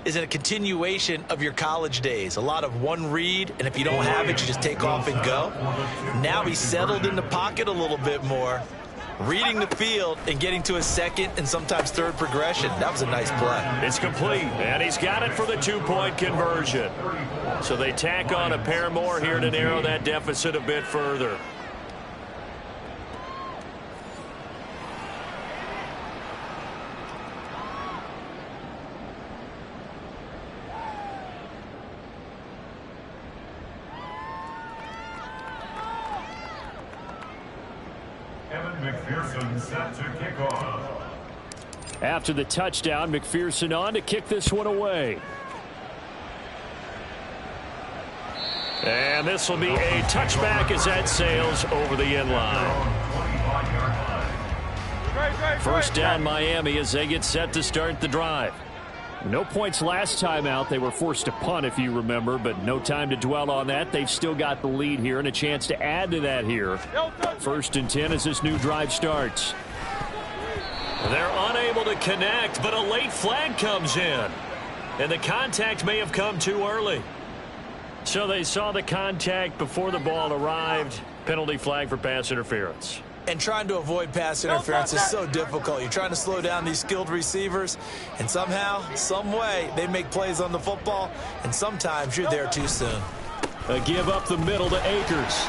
is in a continuation of your college days. A lot of one read, and if you don't have it, you just take off and go. Now he's settled in the pocket a little bit more, reading the field and getting to his second and sometimes third progression. That was a nice play. It's complete, and he's got it for the two-point conversion. So they tack on a pair more here to narrow that deficit a bit further. McPherson set to kick off. After the touchdown, McPherson on to kick this one away. And this will be a touchback as that sails over the end line. First down Miami as they get set to start the drive. No points last time out. They were forced to punt, if you remember, but no time to dwell on that. They've still got the lead here and a chance to add to that here. First and 10 as this new drive starts. They're unable to connect, but a late flag comes in. And the contact may have come too early. So they saw the contact before the ball arrived. Penalty flag for pass interference. And trying to avoid pass interference is so difficult. You're trying to slow down these skilled receivers, and somehow, some way, they make plays on the football, and sometimes you're there too soon. A give up the middle to Akers.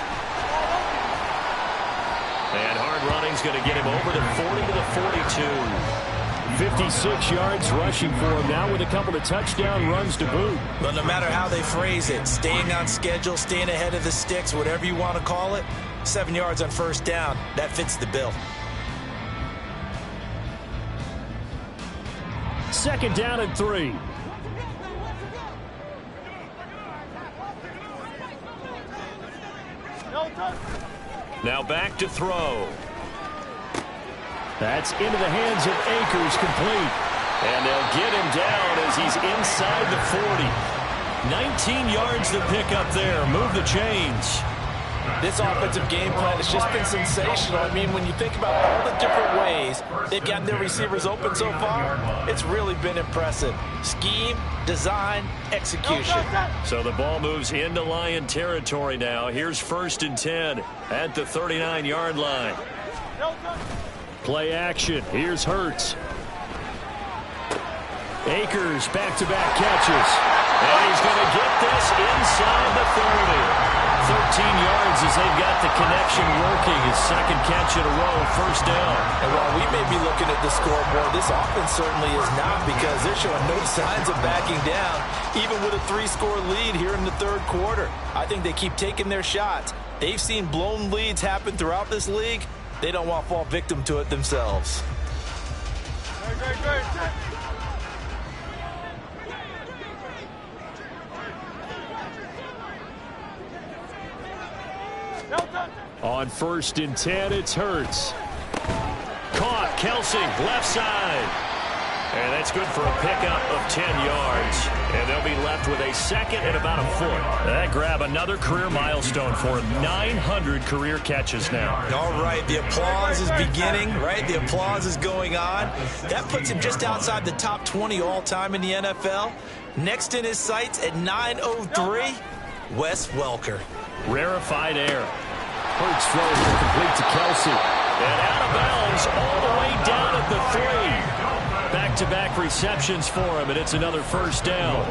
And hard running's going to get him over the 40 to the 42. 56 yards rushing for him now with a couple of touchdown runs to boot. But no matter how they phrase it, staying on schedule, staying ahead of the sticks, whatever you want to call it, 7 yards on first down, that fits the bill. Second down and 3. Now back to throw. That's into the hands of Akers, complete. And they'll get him down as he's inside the 40. 19 yards to pick up there. Move the chains. This offensive game plan has just been sensational. I mean, when you think about all the different ways they've gotten their receivers open so far, it's really been impressive. Scheme, design, execution. So the ball moves into Lion territory now. Here's first and 10 at the 39-yard line. Play action. Here's Hurts. Akers back-to-back catches. And he's going to get this inside the 30. 13 yards as they've got the connection working. His second catch in a row, first down. And while we may be looking at the scoreboard, this offense certainly is not, because they're showing no signs of backing down, even with a 3-score lead here in the third quarter. I think they keep taking their shots. They've seen blown leads happen throughout this league. They don't want to fall victim to it themselves. On first and 10, it's Hurts. Caught, Kelsey, left side. And that's good for a pickup of 10 yards. And they'll be left with a second and about a foot. That grab another career milestone for him. 900 career catches now. All right, the applause is beginning, right? The applause is going on. That puts him just outside the top 20 all-time in the NFL. Next in his sights at 903, Wes Welker. Rarefied air. Hurts throws to complete to Kelsey. And out of bounds all the way down at the 3. Back-to-back receptions for him, and it's another first down.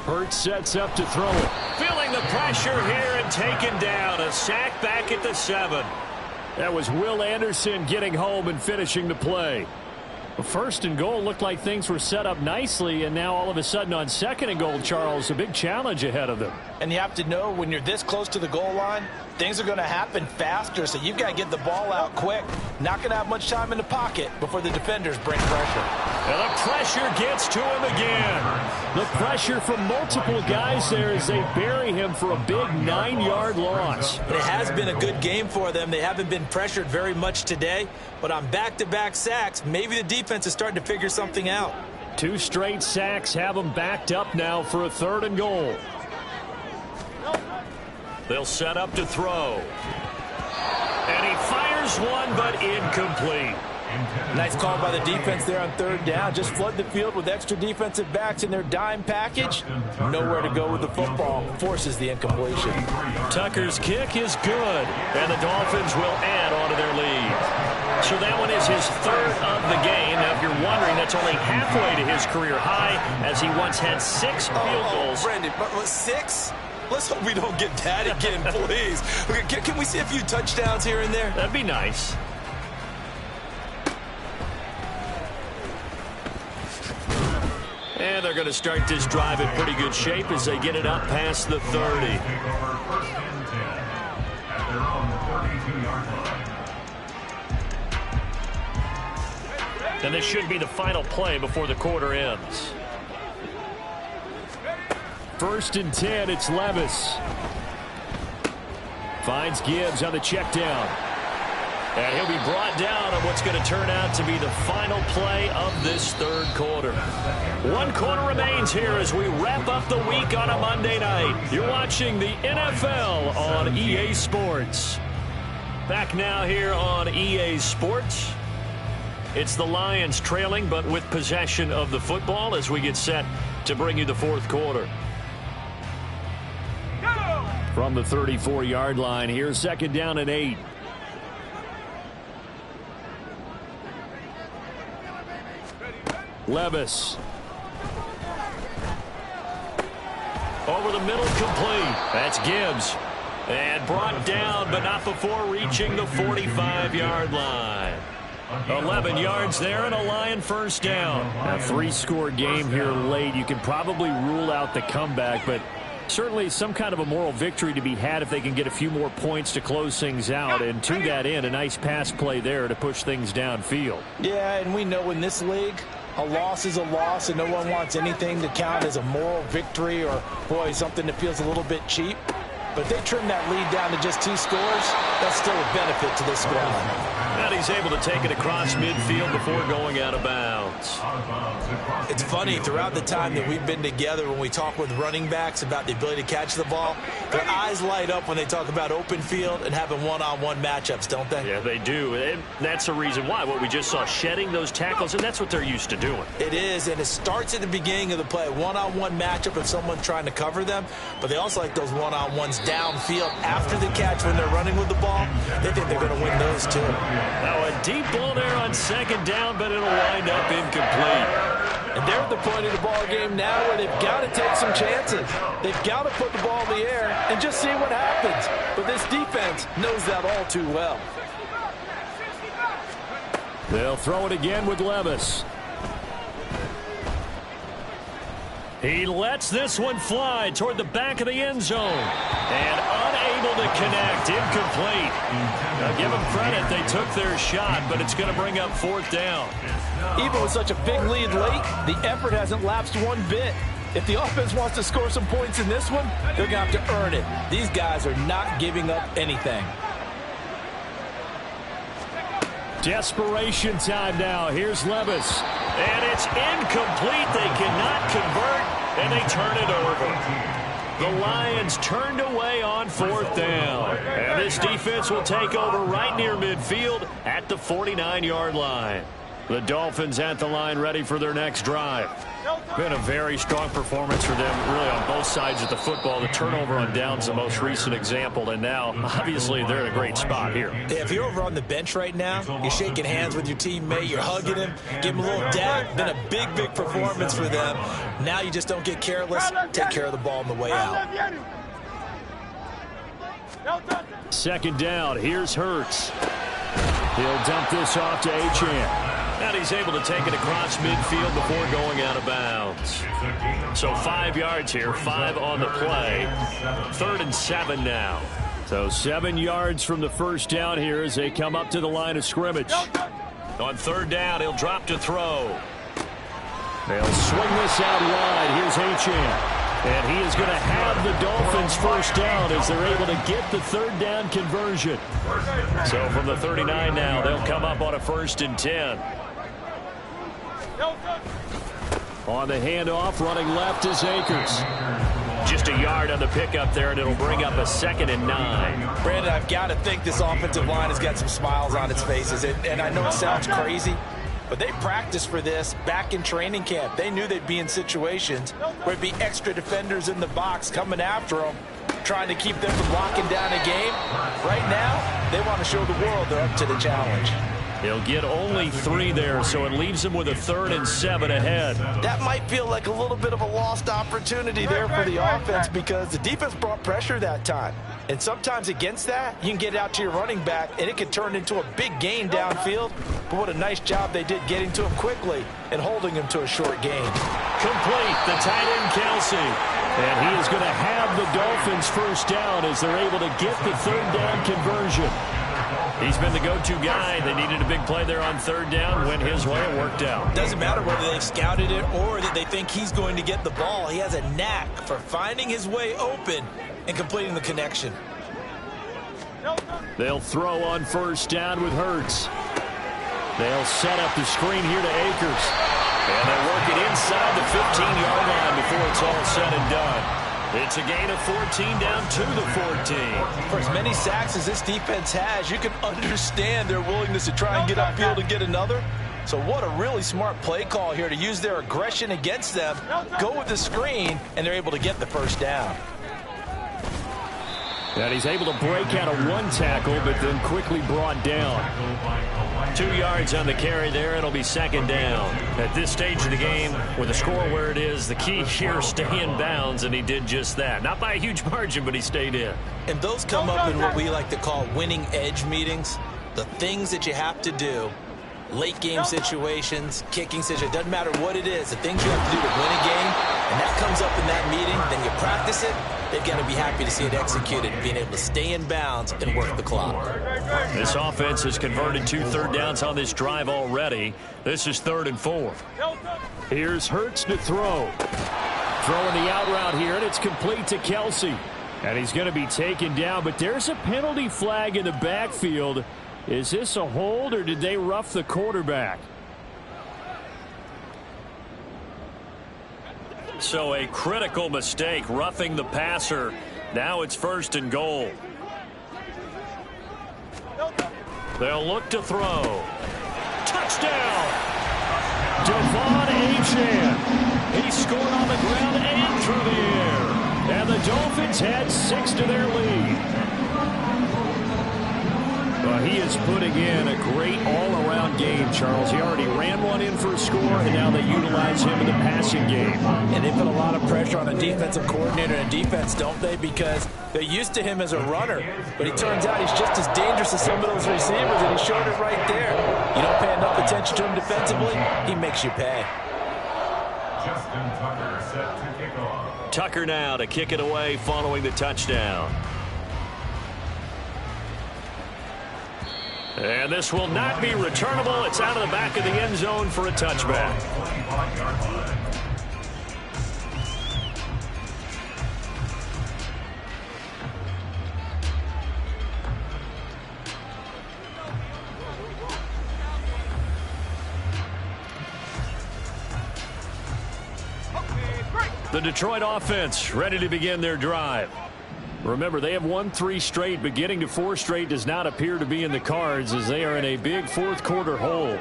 Hurts sets up to throw it. Feeling the pressure here and taken down. A sack back at the 7. That was Will Anderson getting home and finishing the play. First and goal looked like things were set up nicely, and now all of a sudden on second and goal, Charles, a big challenge ahead of them. And you have to know when you're this close to the goal line, things are going to happen faster, so you've got to get the ball out quick. Not going to have much time in the pocket before the defenders bring pressure. And the pressure gets to him again. The pressure from multiple guys there as they bury him for a big 9-yard loss. And it has been a good game for them. They haven't been pressured very much today, but on back-to-back sacks, maybe the defense is starting to figure something out. 2 straight sacks have them backed up now for a 3rd and goal. They'll set up to throw. And he fires one, but incomplete. Nice call by the defense there on 3rd down. Just flood the field with extra defensive backs in their dime package. Nowhere to go with the football. Forces the incompletion. Tucker's kick is good, and the Dolphins will add on to their lead. So that one is his 3rd of the game. Now, if you're wondering, that's only halfway to his career high, as he once had 6 field goals. Brandon, but 6? Let's hope we don't get that again, please. Can we see a few touchdowns here and there? That'd be nice. And they're going to start this drive in pretty good shape as they get it up past the 30. And this should be the final play before the quarter ends. 1st and 10, it's Levis. Finds Gibbs on the check down. And he'll be brought down on what's going to turn out to be the final play of this 3rd quarter. 1 quarter remains here as we wrap up the week on a Monday night. You're watching the NFL on EA Sports. Back now here on EA Sports. It's the Lions trailing, but with possession of the football as we get set to bring you the 4th quarter. From the 34-yard line, here's 2nd down and 8. Levis. Over the middle, complete. That's Gibbs. And brought down, but not before reaching the 45-yard line. 11 yards there and a Lion 1st down. A 3-score game here late. You can probably rule out the comeback, but certainly some kind of a moral victory to be had if they can get a few more points to close things out. And to that end, a nice pass play there to push things downfield. Yeah, and we know in this league, a loss is a loss, and no one wants anything to count as a moral victory or, boy, something that feels a little bit cheap. But they trim that lead down to just 2 scores. That's still a benefit to this squad. And he's able to take it across midfield before going out of bounds. It's funny, throughout the time that we've been together, when we talk with running backs about the ability to catch the ball, their eyes light up when they talk about open field and having one-on-one matchups, don't they? Yeah, they do. And that's the reason why. What we just saw, shedding those tackles, and that's what they're used to doing. It is, and it starts at the beginning of the play. One-on-one matchup if someone's trying to cover them, but they also like those one-on-ones downfield after the catch when they're running with the ball. They think they're going to win those too. Now a deep ball there on 2nd down, but it'll wind up incomplete. And they're at the point of the ball game now where they've got to take some chances. They've got to put the ball in the air and just see what happens. But this defense knows that all too well. They'll throw it again with Levis. He lets this one fly toward the back of the end zone. And unable to connect. Incomplete. Now give them credit. They took their shot, but it's going to bring up 4th down. Even with such a big lead late, the effort hasn't lapsed one bit. If the offense wants to score some points in this one, they're going to have to earn it. These guys are not giving up anything. Desperation time now. Here's Levis. And it's incomplete. They cannot convert, and they turn it over. The Lions turned away on 4th down. And this defense will take over right near midfield at the 49-yard line. The Dolphins at the line ready for their next drive. Been a very strong performance for them, really, on both sides of the football. The turnover on downs the most recent example, and now, obviously, they're in a great spot here. Yeah, if you're over on the bench right now, you're shaking hands with your teammate, you're hugging him, give him a little dab. Been a big, big performance for them. Now you just don't get careless. Take care of the ball on the way out. 2nd down. Here's Hurts. He'll dump this off to Achane. And he's able to take it across midfield before going out of bounds. So 5 yards here, 5 on the play. 3rd and 7 now. So 7 yards from the 1st down here as they come up to the line of scrimmage. On 3rd down, he'll drop to throw. They'll swing this out wide. Here's Achane. And he is going to have the Dolphins 1st down as they're able to get the 3rd down conversion. So from the 39 now, they'll come up on a 1st and 10. On the handoff, running left is Akers. Just a yard on the pickup there, and it'll bring up a 2nd and 9. Brandon, I've got to think this offensive line has got some smiles on its faces. And I know it sounds crazy, but they practiced for this back in training camp. They knew they'd be in situations where it'd be extra defenders in the box coming after them, trying to keep them from locking down a game. Right now, they want to show the world they're up to the challenge. He'll get only 3 there, so it leaves him with a 3rd and 7 ahead. That might feel like a little bit of a lost opportunity there for the offense because the defense brought pressure that time. And sometimes against that, you can get out to your running back, and it could turn into a big gain downfield. But what a nice job they did getting to him quickly and holding him to a short gain. Complete, the tight end Kelsey. And he is going to have the Dolphins first down as they're able to get the 3rd down conversion. He's been the go-to guy. They needed a big play there on 3rd down. Went his way. It worked out. Doesn't matter whether they've scouted it or that they think he's going to get the ball. He has a knack for finding his way open and completing the connection. They'll throw on 1st down with Hurts. They'll set up the screen here to Akers. And they work it inside the 15-yard line before it's all said and done. It's a gain of 14 down to the 14. For as many sacks as this defense has, you can understand their willingness to try and get upfield and get another. So what a really smart play call here to use their aggression against them, go with the screen, and they're able to get the 1st down. And he's able to break out of 1 tackle, but then quickly brought down. 2 yards on the carry there. It'll be 2nd down. At this stage of the game, with the score where it is, the key here, stay in bounds, and he did just that. Not by a huge margin, but he stayed in. And those come up in what we like to call winning edge meetings. The things that you have to do, late game situations, kicking situations, doesn't matter what it is, the things you have to do to win a game, and that comes up in that meeting, then you practice it. They've got to be happy to see it executed, being able to stay in bounds and work the clock. This offense has converted 2 3rd downs on this drive already. This is 3rd and 4. Here's Hurts to throw. Throwing the out route here, and it's complete to Kelsey. And he's going to be taken down, but there's a penalty flag in the backfield. Is this a hold, or did they rough the quarterback? So a critical mistake, roughing the passer. Now it's 1st and goal. They'll look to throw. Touchdown! Devon Achane. He scored on the ground and through the air. And the Dolphins had 6 to their lead. He is putting in a great all-around game, Charles. He already ran one in for a score, and now they utilize him in the passing game. And they put a lot of pressure on a defensive coordinator and defense, don't they? Because they're used to him as a runner. But it turns out he's just as dangerous as some of those receivers, and he showed it right there. You don't pay enough attention to him defensively, he makes you pay. Justin Tucker set to kick off. Tucker now to kick it away following the touchdown. And this will not be returnable. It's out of the back of the end zone for a touchback. The Detroit offense ready to begin their drive. Remember, they have won 3 straight, but getting to 4 straight does not appear to be in the cards as they are in a big 4th quarter hole.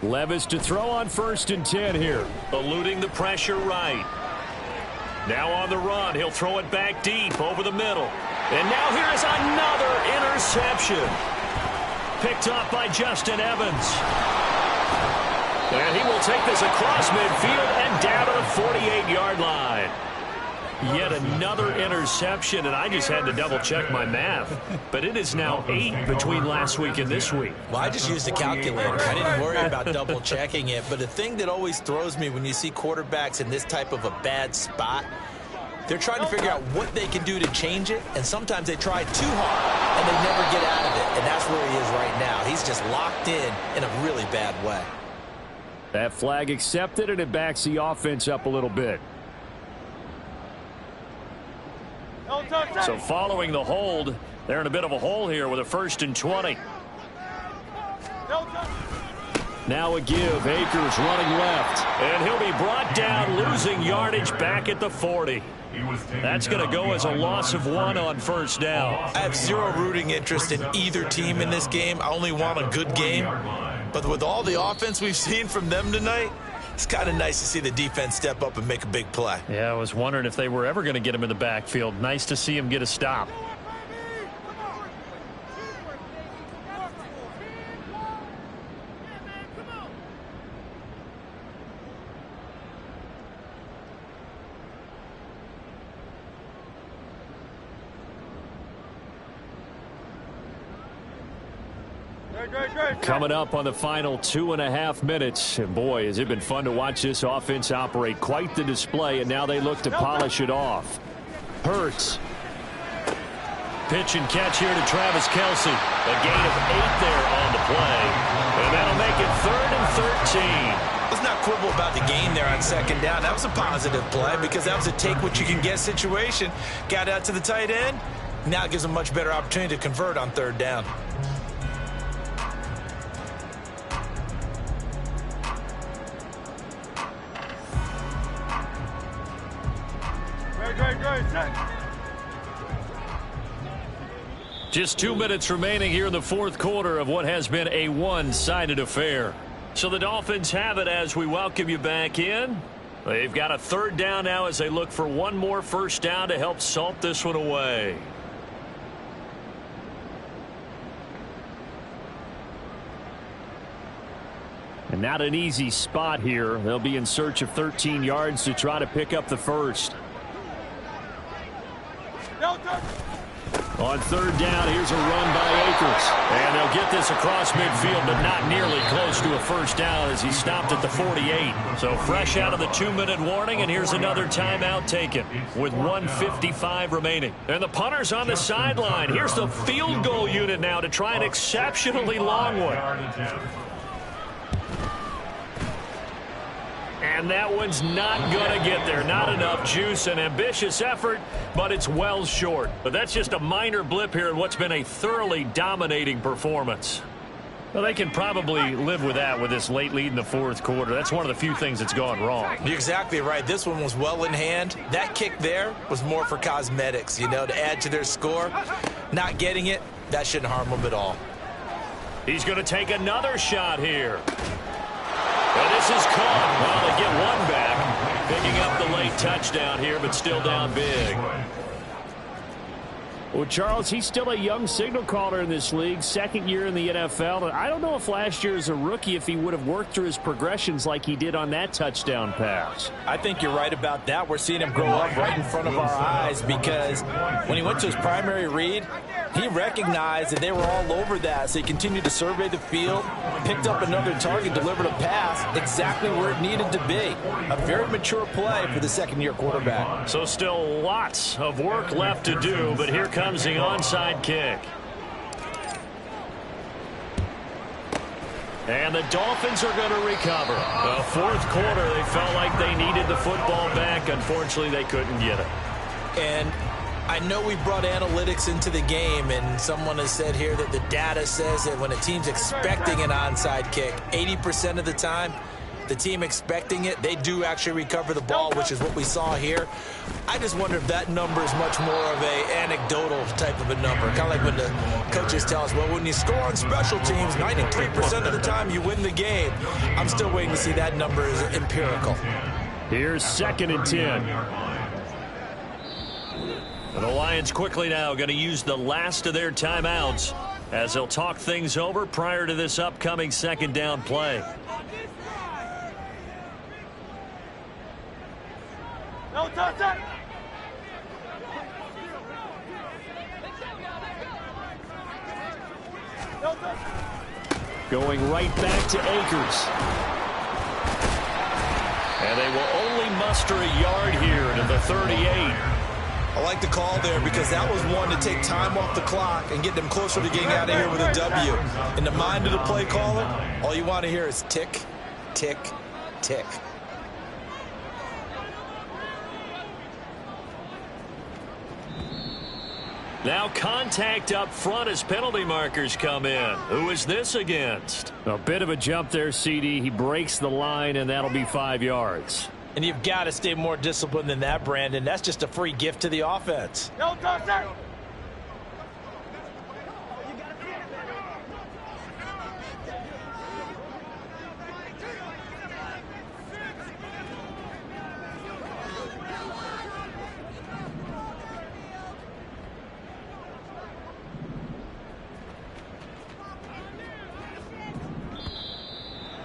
Levis to throw on 1st and 10 here. Eluding the pressure right. Now on the run, he'll throw it back deep over the middle. And now here is another interception. Picked up by Justin Evans. And he will take this across midfield and down to the 48-yard line. Yet another interception, and I just had to double-check my math. But it is now 8 between last week and this week. Well, I just used a calculator. I didn't worry about double-checking it. But the thing that always throws me when you see quarterbacks in this type of a bad spot, they're trying to figure out what they can do to change it, and sometimes they try too hard, and they never get out of it. And that's where he is right now. He's just locked in a really bad way. That flag accepted, and it backs the offense up a little bit. So following the hold, They're in a bit of a hole here with a 1st and 20. Now a give. Akers running left. And he'll be brought down, losing yardage back at the 40. That's going to go as a loss of 1 on 1st down. I have zero rooting interest in either team in this game. I only want a good game. But with all the offense we've seen from them tonight, it's kind of nice to see the defense step up and make a big play. Yeah, I was wondering if they were ever going to get him in the backfield. Nice to see him get a stop. Coming up on the final 2.5 minutes. And boy, has it been fun to watch this offense operate. Quite the display, and now they look to polish it off. Hurts. Pitch and catch here to Travis Kelce. A gain of 8 there on the play. And that'll make it 3rd and 13. Let's not quibble about the gain there on 2nd down. That was a positive play because that was a take-what-you-can-get situation. Got out to the tight end. Now it gives them a much better opportunity to convert on 3rd down. Just 2 minutes remaining here in the 4th quarter of what has been a one-sided affair. So the Dolphins have it as we welcome you back in. They've got a 3rd down now as they look for one more 1st down to help salt this one away. And not an easy spot here. They'll be in search of 13 yards to try to pick up the 1st. On 3rd down, here's a run by Akers. And they'll get this across midfield, but not nearly close to a 1st down as he stopped at the 48. So fresh out of the 2-minute warning, and here's another timeout taken with 1:55 remaining. And the punter's on the sideline. Here's the field goal unit now to try an exceptionally long one. And that one's not going to get there. Not enough juice. An ambitious effort, but it's well short. But that's just a minor blip here in what's been a thoroughly dominating performance. Well, they can probably live with that with this late lead in the 4th quarter. That's one of the few things that's gone wrong. You're exactly right. This one was well in hand. That kick there was more for cosmetics, you know, to add to their score. Not getting it, that shouldn't harm them at all. He's going to take another shot here. And this is caught. Well, they get one back. Picking up the late touchdown here, but still down big. Well, Charles, he's still a young signal caller in this league. 2nd year in the NFL. I don't know if last year as a rookie if he would have worked through his progressions like he did on that touchdown pass. I think you're right about that. We're seeing him grow up right in front of our eyes because when he went to his primary read, he recognized that they were all over that, so he continued to survey the field, picked up another target, delivered a pass exactly where it needed to be. A very mature play for the 2nd-year quarterback. So still lots of work left to do, but here comes the onside kick. And the Dolphins are going to recover. The 4th quarter, they felt like they needed the football back. Unfortunately, they couldn't get it. And I know we brought analytics into the game, and someone has said here that the data says that when a team's expecting an onside kick, 80% of the time, the team expecting it, they do actually recover the ball, which is what we saw here. I just wonder if that number is much more of a anecdotal type of a number. Kind of like when the coaches tell us, well, when you score on special teams, 93% of the time you win the game. I'm still waiting to see that number is empirical. Here's 2nd and 10. The Lions quickly now going to use the last of their timeouts as they'll talk things over prior to this upcoming 2nd down play. No touch it. Going right back to Akers. And they will only muster a yard here to the 38. I like the call there because that was one to take time off the clock and get them closer to getting out of here with a W. In the mind of the play caller, all you want to hear is tick, tick, tick. Now contact up front as penalty markers come in. Who is this against? A bit of a jump there, CD. He breaks the line, and that'll be 5 yards. And you've got to stay more disciplined than that, Brandon. That's just a free gift to the offense. No touch, sir.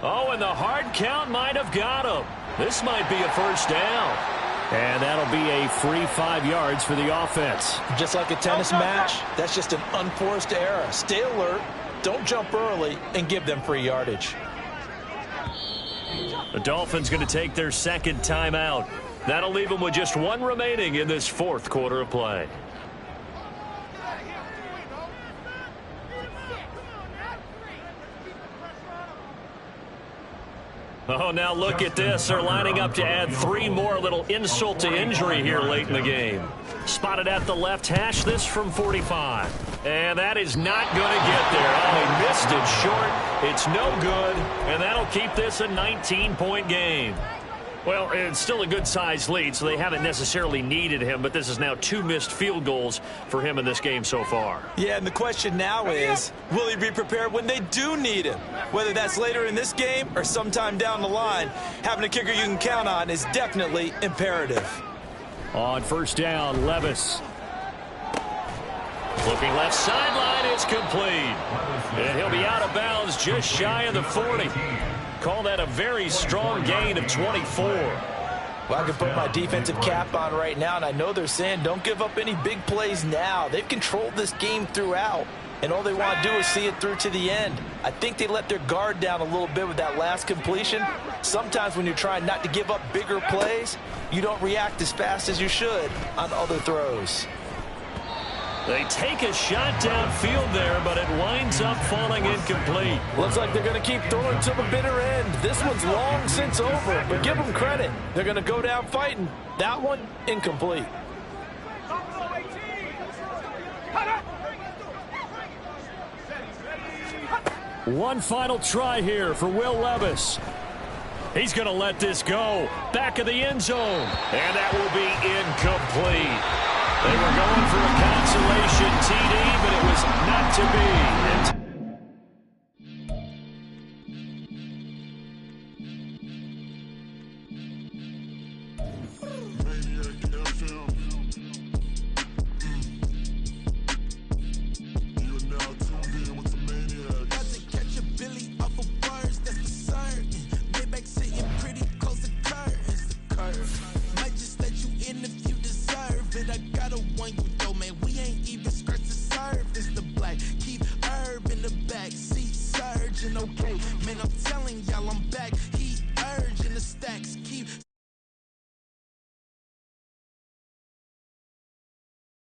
Oh, and the hard count might have got him. This might be a first down. And that'll be a free 5 yards for the offense. Just like a tennis match, that's just an unforced error. Stay alert, don't jump early, and give them free yardage. The Dolphins going to take their second timeout. That'll leave them with just one remaining in this fourth quarter of play. Oh, now look at this. They're lining up to add 3 more, a little insult to injury here late in the game. Spotted at the left hash, this from 45. And that is not going to get there. Oh, he missed it short. It's no good, and that'll keep this a 19-point game. Well, it's still a good-sized lead, so they haven't necessarily needed him, but this is now 2 missed field goals for him in this game so far. Yeah, and the question now is, will he be prepared when they do need him? Whether that's later in this game or sometime down the line, having a kicker you can count on is definitely imperative. On first down, Levis. Looking left sideline, it's complete. And he'll be out of bounds just shy of the 40. Call that a very strong gain of 24. Well, I can put my defensive cap on right now, and I know they're saying don't give up any big plays now. They've controlled this game throughout, and all they want to do is see it through to the end. I think they let their guard down a little bit with that last completion. Sometimes when you're trying not to give up bigger plays, you don't react as fast as you should on other throws. They take a shot downfield there, but it winds up falling incomplete. Looks like they're going to keep throwing to the bitter end. This one's long since over, but give them credit. They're going to go down fighting. That one, incomplete. One final try here for Will Levis. He's going to let this go. Back of the end zone. And that will be incomplete. They were going for a consolation TD, but it was not to be. Okay, man, I'm telling y'all I'm back. He urging the stacks keep